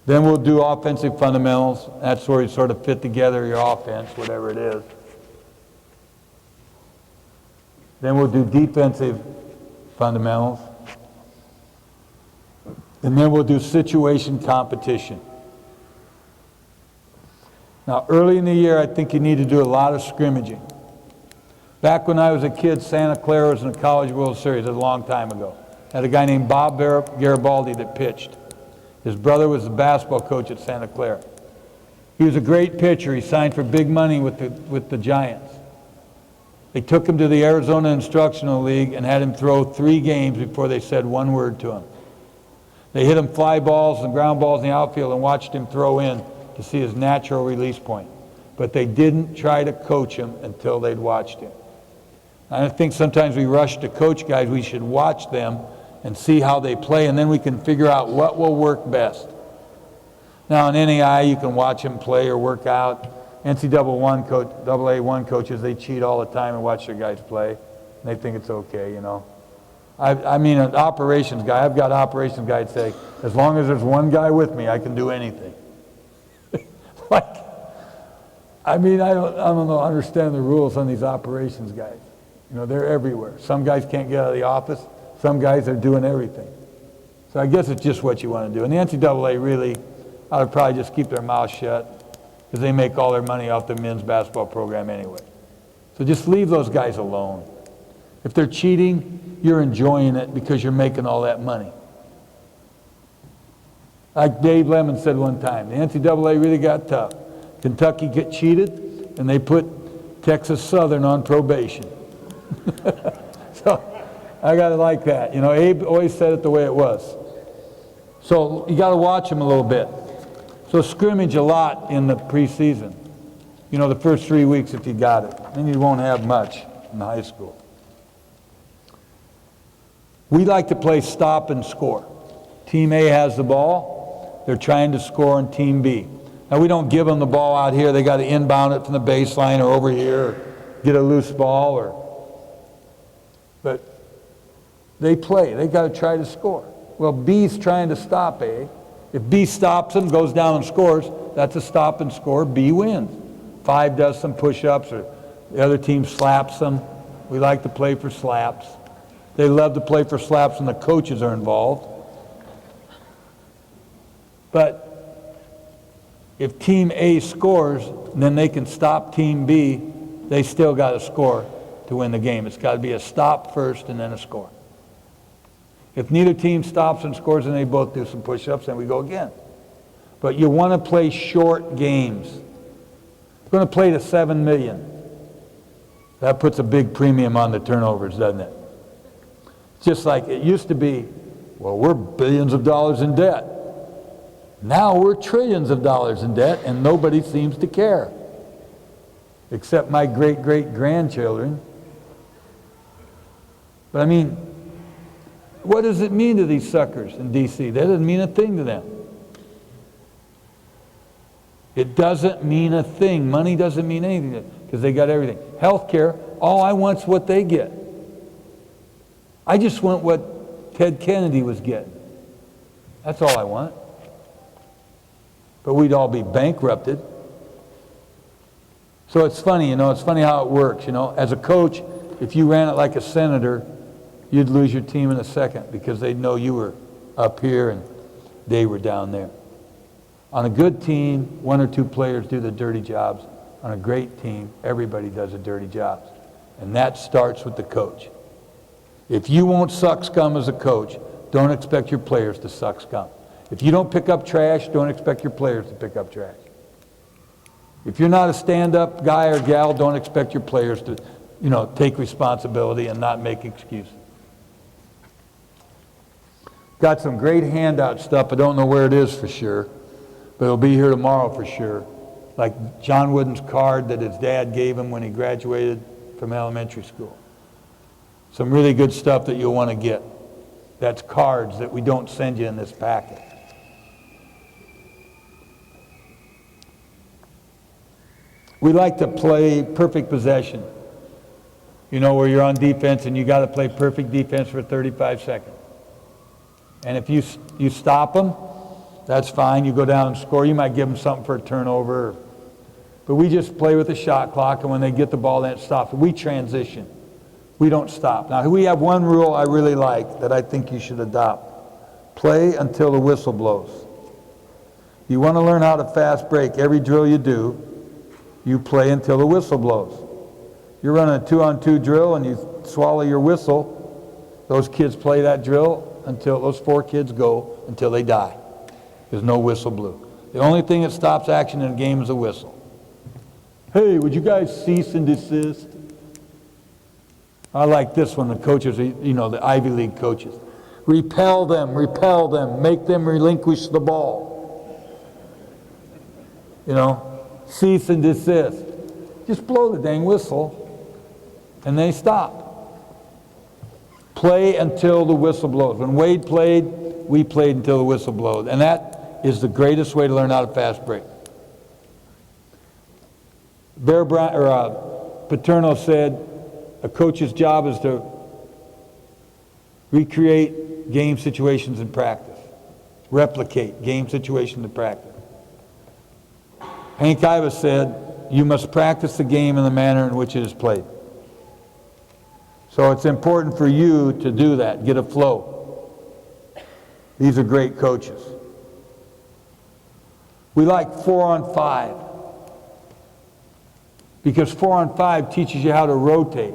Then we'll do offensive fundamentals. That's where you sort of fit together your offense, whatever it is. Then we'll do defensive fundamentals. And then we'll do situation competition. Now, early in the year, I think you need to do a lot of scrimmaging. Back when I was a kid, Santa Clara was in the College World Series a long time ago. Had a guy named Bob Garibaldi that pitched. His brother was the basketball coach at Santa Clara. He was a great pitcher. He signed for big money with the Giants. They took him to the Arizona Instructional League and had him throw 3 games before they said one word to him. They hit him fly balls and ground balls in the outfield and watched him throw in to see his natural release point. But they didn't try to coach him until they'd watched him. I think sometimes we rush to coach guys. We should watch them and see how they play, and then we can figure out what will work best. Now in NAI, you can watch them play or work out. NCAA coaches, they cheat all the time and watch their guys play. And they think it's okay, you know. I mean, an operations guy, I've got operations guys say, as long as there's one guy with me, I can do anything. I mean, I don't know, understand the rules on these operations guys. You know, they're everywhere. Some guys can't get out of the office. Some guys are doing everything. So I guess it's just what you want to do. And the NCAA really ought to probably just keep their mouth shut because they make all their money off the men's basketball program anyway. So just leave those guys alone. If they're cheating, you're enjoying it because you're making all that money. Like Dave Lemon said one time, the NCAA really got tough. Kentucky get cheated, and they put Texas Southern on probation. So I got to like that. You know, Abe always said it the way it was. So you got to watch them a little bit. So scrimmage a lot in the preseason. You know, the first 3 weeks if you got it. Then you won't have much in high school. We like to play stop and score. Team A has the ball. They're trying to score on Team B. Now, we don't give them the ball out here. They got to inbound it from the baseline or over here, or get a loose ball, but they play. They got to try to score. Well, B's trying to stop A. If B stops them, goes down and scores, that's a stop and score. B wins. 5 does some push-ups, or the other team slaps them. We like to play for slaps. They love to play for slaps when the coaches are involved. But if Team A scores, then they can stop Team B. They still got to score to win the game. It's got to be a stop first and then a score. If neither team stops and scores and they both do some push-ups, then we go again. But you want to play short games. You're going to play to 7 million. That puts a big premium on the turnovers, doesn't it? Just like it used to be, well, we're billions of dollars in debt. Now we're trillions of dollars in debt, and nobody seems to care, except my great-great-grandchildren. But I mean, what does it mean to these suckers in D.C.? That doesn't mean a thing to them. It doesn't mean a thing. Money doesn't mean anything because they got everything. Healthcare, all I want's what they get. I just want what Ted Kennedy was getting. That's all I want. But we'd all be bankrupted. So it's funny, you know, it's funny how it works, you know. As a coach, if you ran it like a senator, you'd lose your team in a second because they'd know you were up here and they were down there. On a good team, one or two players do the dirty jobs. On a great team, everybody does the dirty jobs. And that starts with the coach. If you won't suck scum as a coach, don't expect your players to suck scum. If you don't pick up trash, don't expect your players to pick up trash. If you're not a stand-up guy or gal, don't expect your players to, take responsibility and not make excuses. Got some great handout stuff. I don't know where it is for sure, but it'll be here tomorrow for sure. Like John Wooden's card that his dad gave him when he graduated from elementary school. Some really good stuff that you'll want to get. That's cards that we don't send you in this packet. We like to play perfect possession. Where you're on defense and you got to play perfect defense for 35 seconds. And if you stop them, that's fine. You go down and score. You might give them something for a turnover. But we just play with the shot clock, and when they get the ball, then it stops. We transition. We don't stop. Now, we have one rule I really like that I think you should adopt. Play until the whistle blows. You want to learn how to fast break. Every drill you do, you play until the whistle blows. You're running a 2-on-2 drill and you swallow your whistle. Those kids play that drill until those 4 kids go until they die. There's no whistle blew. The only thing that stops action in a game is a whistle. Hey, would you guys cease and desist? I like this one, the coaches, the Ivy League coaches. Repel them, make them relinquish the ball. Cease and desist. Just blow the dang whistle and they stop. Play until the whistle blows. When Wade played, we played until the whistle blows. And that is the greatest way to learn how to fast break. Paterno said a coach's job is to recreate game situations in practice. Replicate game situations in practice. Hank Iva said, you must practice the game in the manner in which it is played. So it's important for you to do that, get a flow. These are great coaches. We like 4-on-5 because 4-on-5 teaches you how to rotate.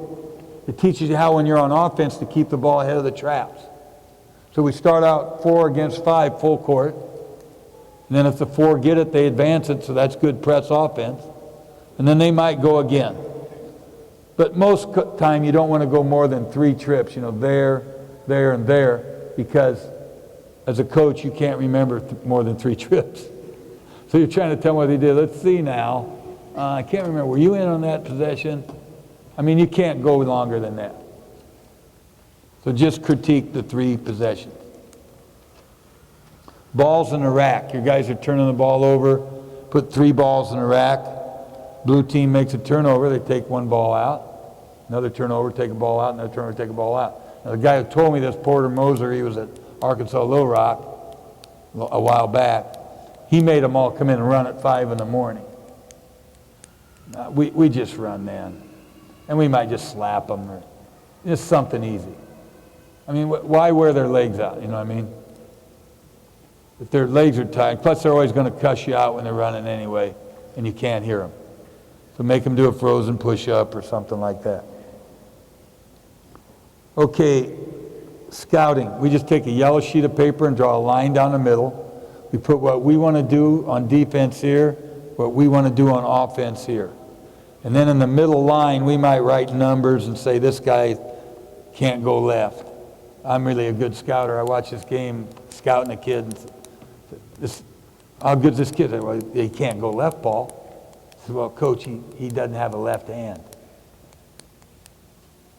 It teaches you how, when you're on offense, to keep the ball ahead of the traps. So we start out 4 against 5 full court. And then if the 4 get it, they advance it, so that's good press offense. And then they might go again. But most time you don't want to go more than 3 trips, there, there, and there, because as a coach you can't remember more than 3 trips. So you're trying to tell them what they did. Let's see now. I can't remember. Were you in on that possession? You can't go longer than that. So just critique the 3 possessions. Balls in a rack. Your guys are turning the ball over. Put 3 balls in a rack. Blue team makes a turnover. They take 1 ball out. Another turnover, take a ball out. Another turnover, take a ball out. Now, the guy who told me this, Porter Moser, he was at Arkansas Little Rock a while back. He made them all come in and run at 5 in the morning. We just run then. And we might just slap them or just something easy. Why wear their legs out, you know what I mean? If their legs are tied, plus they're always going to cuss you out when they're running anyway, and you can't hear them. So make them do a frozen push-up or something like that. Okay, scouting. We just take a yellow sheet of paper and draw a line down the middle. We put what we want to do on defense here, what we want to do on offense here. And then in the middle line, we might write numbers and say, this guy can't go left. I'm really a good scouter. I watch this game, scouting a kid, and how good's this kid? Well, he can't go left, Paul. I said, well, Coach, he doesn't have a left hand.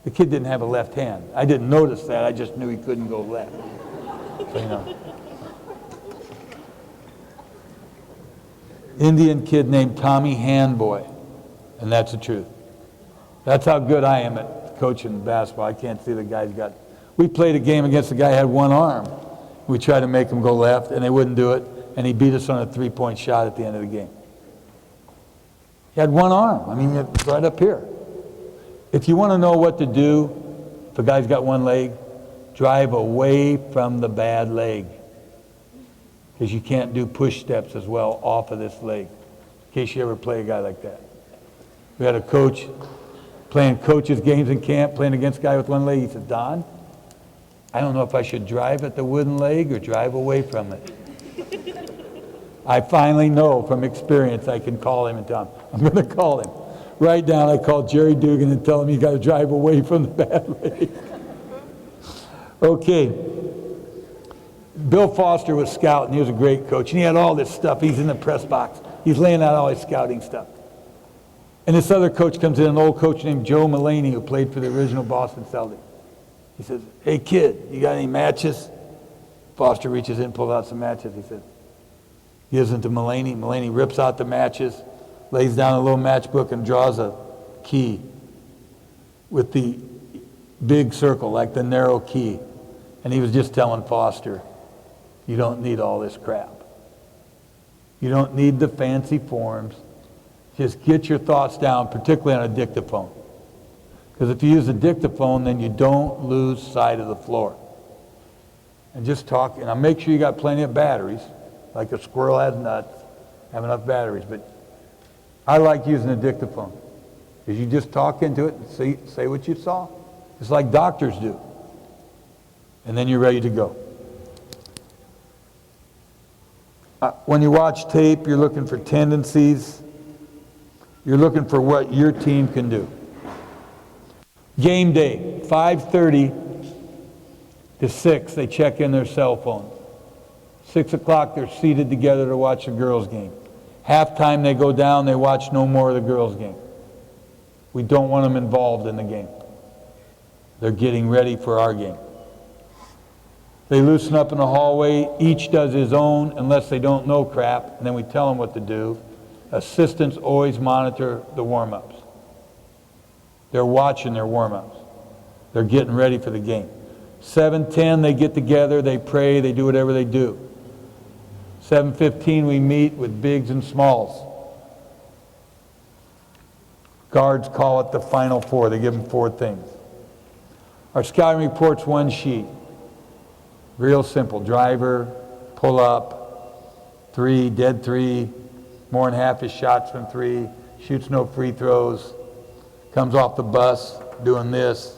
The kid didn't have a left hand. I didn't notice that. I just knew he couldn't go left. So, Indian kid named Tommy Handboy, and that's the truth. That's how good I am at coaching basketball. I can't see the guy's got. We played a game against a guy who had 1 arm. We tried to make him go left, and they wouldn't do it, and he beat us on a 3-point shot at the end of the game. He had 1 arm. It's right up here. If you want to know what to do, if a guy's got 1 leg, drive away from the bad leg. Because you can't do push steps as well off of this leg. In case you ever play a guy like that. We had a coach playing coaches' games in camp, playing against a guy with one leg. He said, Don, I don't know if I should drive at the wooden leg or drive away from it. I finally know from experience I can call him and tell him, I'm going to call him. Right down, I called Jerry Dugan and tell him you got to drive away from the bad leg. Okay. Bill Foster was scouting. He was a great coach. And he had all this stuff. He's in the press box. He's laying out all his scouting stuff. And this other coach comes in, an old coach named Joe Mulaney, who played for the original Boston Celtics. He says, hey, kid, you got any matches? Foster reaches in and pulls out some matches. He says, gives them to Mulaney. Mulaney rips out the matches, lays down a little matchbook, and draws a key with the big circle, like the narrow key. And he was just telling Foster, you don't need all this crap. You don't need the fancy forms. Just get your thoughts down, particularly on a dictaphone. Because if you use a dictaphone, then you don't lose sight of the floor. And just talk, and I'll make sure you got plenty of batteries, like a squirrel has nuts, have enough batteries. But I like using a dictaphone, because you just talk into it and say what you saw. It's like doctors do. And then you're ready to go. When you watch tape, you're looking for tendencies. You're looking for what your team can do. Game day, 5:30 to 6, they check in their cell phones. 6 o'clock, they're seated together to watch the girls' game. Halftime, they go down, they watch no more of the girls' game. We don't want them involved in the game. They're getting ready for our game. They loosen up in the hallway. Each does his own unless they don't know crap, and then we tell them what to do. Assistants always monitor the warm-ups. They're watching their warm-ups. They're getting ready for the game. 7:10, they get together, they pray, they do whatever they do. 7:15, we meet with bigs and smalls. Guards call it the final four. They give them 4 things. Our scouting report's 1 sheet. Real simple. Driver, pull up, 3, dead 3, more than half his shots from 3, shoots no free throws, comes off the bus doing this.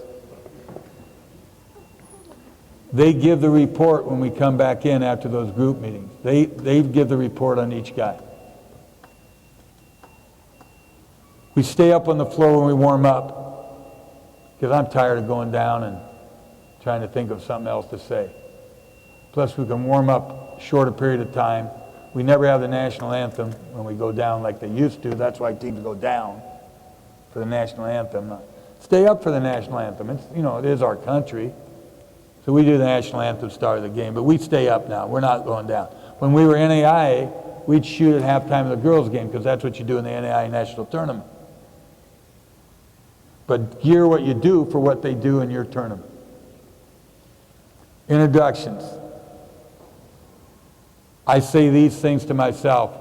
They give the report when we come back in after those group meetings. They give the report on each guy. We stay up on the floor when we warm up, because I'm tired of going down and trying to think of something else to say. Plus, we can warm up a shorter period of time. We never have the national anthem when we go down like they used to. That's why teams go down for the national anthem. Stay up for the national anthem. It's, it is our country. So we do the national anthem start of the game. But we stay up now. We're not going down. When we were NAIA, we'd shoot at halftime of the girls' game, because that's what you do in the NAIA national tournament. But gear what you do for what they do in your tournament. Introductions. I say these things to myself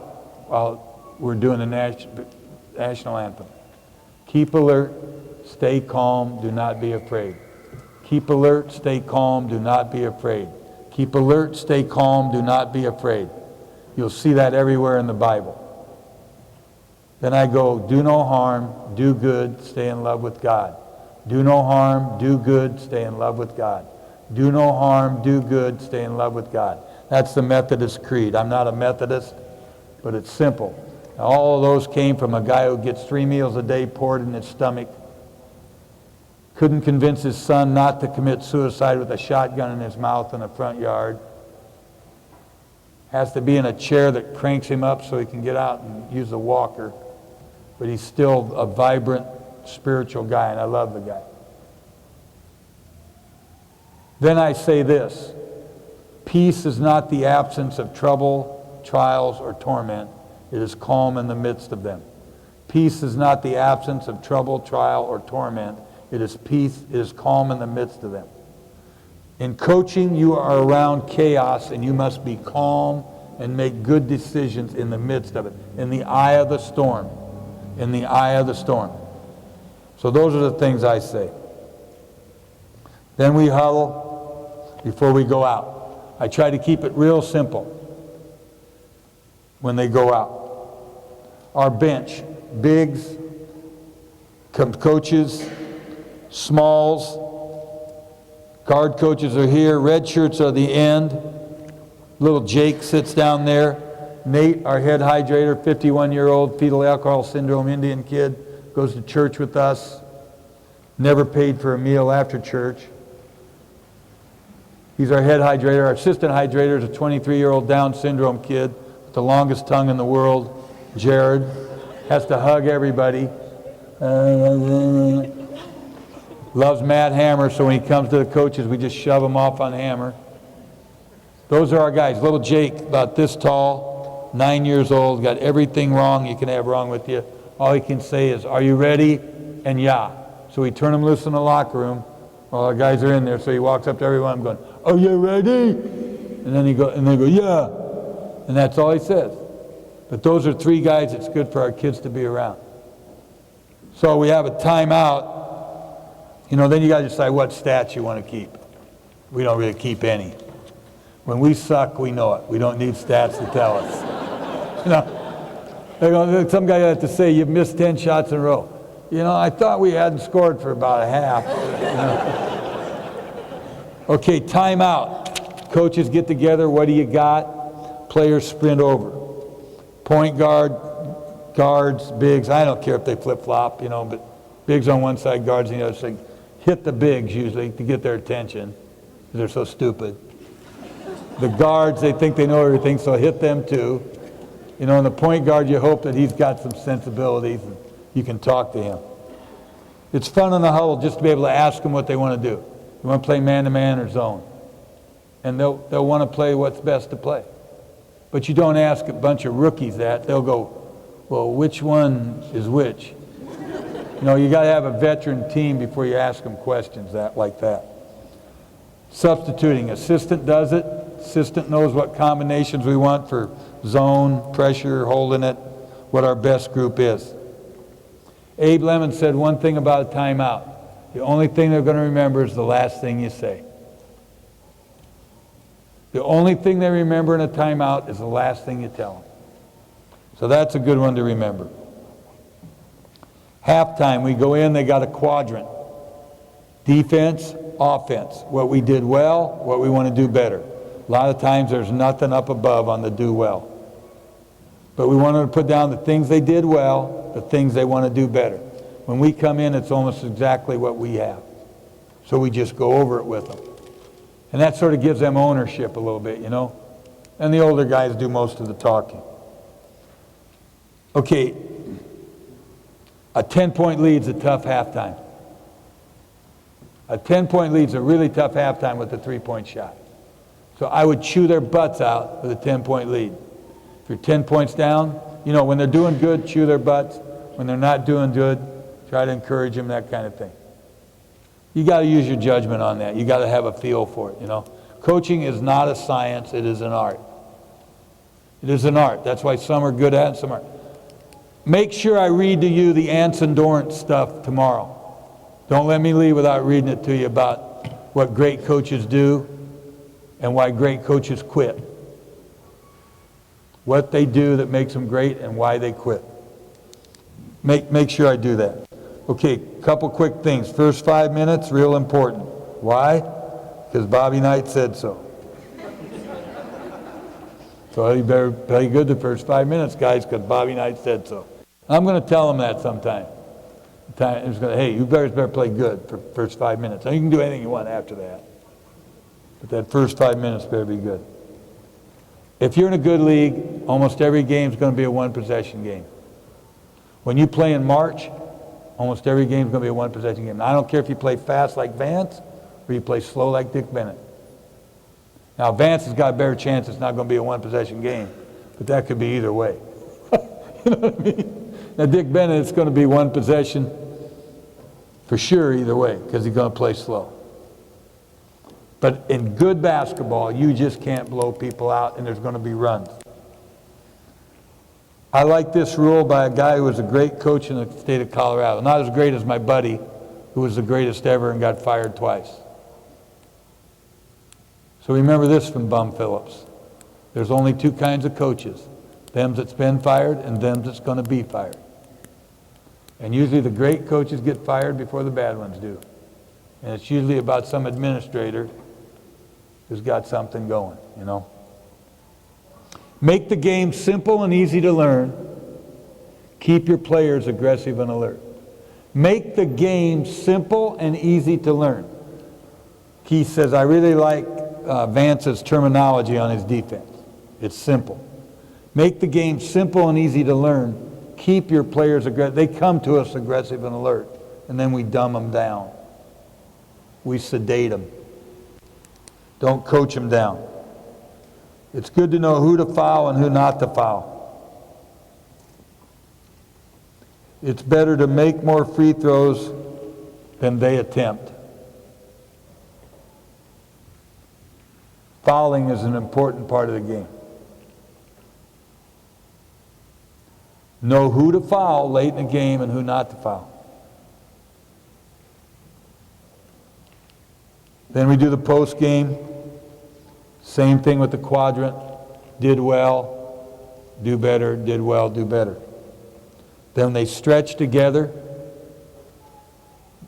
while we're doing the national anthem. Keep alert, stay calm, do not be afraid. Keep alert, stay calm, do not be afraid. Keep alert, stay calm, do not be afraid. You'll see that everywhere in the Bible. Then I go, do no harm, do good, stay in love with God. Do no harm, do good, stay in love with God. Do no harm, do good, stay in love with God. That's the Methodist creed. I'm not a Methodist, but it's simple. Now, all of those came from a guy who gets 3 meals a day poured in his stomach. Couldn't convince his son not to commit suicide with a shotgun in his mouth in the front yard. Has to be in a chair that cranks him up so he can get out and use a walker. But he's still a vibrant, spiritual guy, and I love the guy. Then I say this. Peace is not the absence of trouble, trials, or torment. It is calm in the midst of them. Peace is not the absence of trouble, trial, or torment. It is peace, it is calm in the midst of them. In coaching, you are around chaos, and you must be calm and make good decisions in the midst of it, in the eye of the storm. In the eye of the storm. So those are the things I say. Then we huddle. before we go out. I try to keep it real simple when they go out. Our bench, bigs, coaches, smalls, guard coaches are here, red shirts are the end. Little Jake sits down there. Nate, our head hydrator, 51-year-old fetal alcohol syndrome Indian kid, goes to church with us. Never paid for a meal after church. He's our head hydrator. Our assistant hydrator is a 23-year-old Down syndrome kid with the longest tongue in the world, Jared. Has to hug everybody. Loves Matt Hammer, so when he comes to the coaches, we just shove him off on Hammer. Those are our guys. Little Jake, about this tall, 9 years old, got everything wrong you can have wrong with you. All he can say is, "Are you ready?" and "Yeah." So we turn him loose in the locker room while our guys are in there. So he walks up to everyone going, "Are you ready?" And then they go, "Yeah." And that's all he says. But those are three guys it's good for our kids to be around. So we have a timeout. Then you got to decide what stats you want to keep. We don't really keep any. When we suck, we know it. We don't need stats to tell us. Some guy had to say, "You've missed 10 shots in a row." I thought we hadn't scored for about a half. Okay, timeout. Coaches get together. What do you got? Players sprint over. Point guard, guards, bigs. I don't care if they flip-flop, but bigs on one side, guards on the other side. Hit the bigs usually to get their attention because they're so stupid. The guards, they think they know everything, so hit them too. And the point guard, you hope that he's got some sensibilities and you can talk to him. It's fun in the huddle just to be able to ask them what they want to do. You want to play man-to-man or zone? And they'll want to play what's best to play. But you don't ask a bunch of rookies that. They'll go, "Well, which one is which?" You got to have a veteran team before you ask them questions like that. Substituting. Assistant does it. Assistant knows what combinations we want for zone, pressure, holding it, what our best group is. Abe Lemon said one thing about a timeout. The only thing they're going to remember is the last thing you say. The only thing they remember in a timeout is the last thing you tell them. So that's a good one to remember. Halftime, we go in, they got a quadrant. Defense, offense. What we did well, what we want to do better. A lot of times there's nothing up above on the do well. But we wanted to put down the things they did well, the things they want to do better. When we come in, it's almost exactly what we have. So we just go over it with them. And that sort of gives them ownership a little bit, And the older guys do most of the talking. Okay, a 10-point lead's a tough halftime. A 10-point lead's a really tough halftime with a 3-point shot. So I would chew their butts out with a 10-point lead. If you're 10 points down, when they're doing good, chew their butts. When they're not doing good, try to encourage them, that kind of thing. You got to use your judgment on that. You got to have a feel for it, Coaching is not a science, it is an art. It is an art. That's why some are good at it and some aren't. Make sure I read to you the Ants and Dorrance stuff tomorrow. Don't let me leave without reading it to you about what great coaches do and why great coaches quit. What they do that makes them great and why they quit. Make sure I do that. Okay, couple quick things. First 5 minutes, real important. Why? Because Bobby Knight said so. So you better play good the first 5 minutes, guys, because Bobby Knight said so. I'm going to tell them that sometime. Hey, you better play good for the first 5 minutes. Now, you can do anything you want after that. But that first 5 minutes better be good. If you're in a good league, almost every game is going to be a one-possession game. When you play in March, almost every game is going to be a one-possession game. Now, I don't care if you play fast like Vance or you play slow like Dick Bennett. Now, Vance has got a better chance it's not going to be a one-possession game, but that could be either way. You know what I mean? Now, Dick Bennett, it's going to be one possession for sure either way because he's going to play slow. But in good basketball, you just can't blow people out, and there's going to be runs. I like this rule by a guy who was a great coach in the state of Colorado. Not as great as my buddy, who was the greatest ever and got fired twice. So remember this from Bum Phillips. There's only two kinds of coaches. Them that's been fired and them that's going to be fired. And usually the great coaches get fired before the bad ones do. And it's usually about some administrator who's got something going, you know. Make the game simple and easy to learn. Keep your players aggressive and alert. Make the game simple and easy to learn. Keith says, I really like Vance's terminology on his defense. It's simple. Make the game simple and easy to learn. Keep your players aggressive. They come to us aggressive and alert, and then we dumb them down. We sedate them. Don't coach them down. It's good to know who to foul and who not to foul. It's better to make more free throws than they attempt. Fouling is an important part of the game. Know who to foul late in the game and who not to foul. Then we do the post game. Same thing with the quadrant. Did well, do better, did well, do better. Then they stretch together.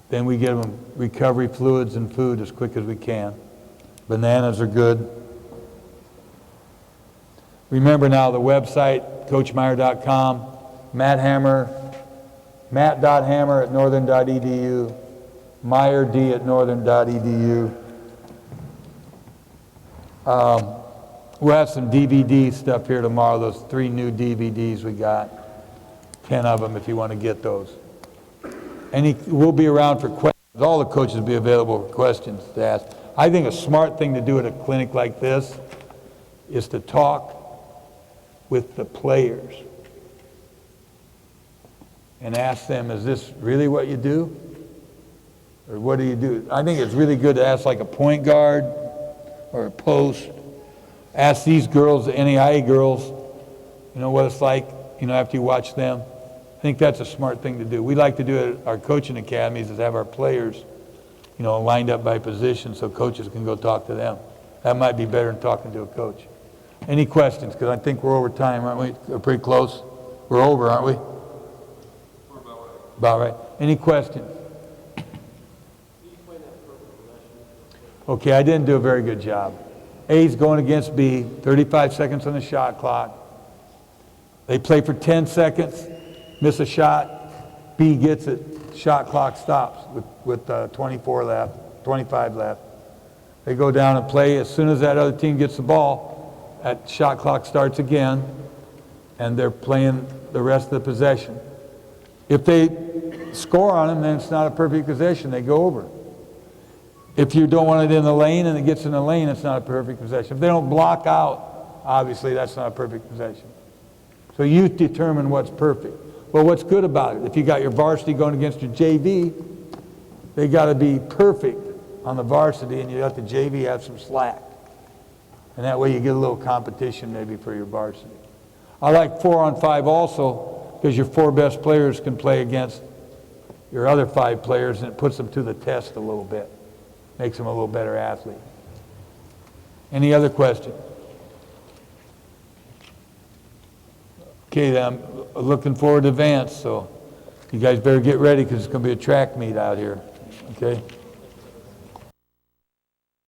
Then we give them recovery fluids and food as quick as we can. Bananas are good. Remember now the website, coachmeyer.com, matt.hammer@northern.edu, meyerd@northern.edu. We'll have some DVD stuff here tomorrow, those 3 new DVDs we got. 10 of them if you want to get those. We'll be around for questions. All the coaches will be available for questions to ask. I think a smart thing to do at a clinic like this is to talk with the players and ask them, is this really what you do? Or what do you do? I think it's really good to ask like a point guard or a post. Ask these girls, the NAIA girls, you know, what it's like, you know, after you watch them. I think that's a smart thing to do. We like to do it at our coaching academies is have our players, you know, lined up by position so coaches can go talk to them. That might be better than talking to a coach. Any questions? Because I think we're over time, aren't we? We're pretty close. We're over, aren't we? We're about right. About right. Any questions? Okay, I didn't do a very good job. A's going against B, 35 seconds on the shot clock. They play for 10 seconds, miss a shot, B gets it, shot clock stops with 24 left, 25 left. They go down and play. As soon as that other team gets the ball, that shot clock starts again, and they're playing the rest of the possession. If they score on them, then it's not a perfect possession. They go over. If you don't want it in the lane and it gets in the lane, it's not a perfect possession. If they don't block out, obviously that's not a perfect possession. So you determine what's perfect. Well, what's good about it? If you got your varsity going against your JV, they got to be perfect on the varsity, and you let the JV have some slack. And that way you get a little competition maybe for your varsity. I like 4-on-5 also because your 4 best players can play against your other 5 players, and it puts them to the test a little bit. Makes them a little better athlete. Any other question? Okay, then I'm looking forward to Vance, so you guys better get ready because it's going to be a track meet out here. Okay?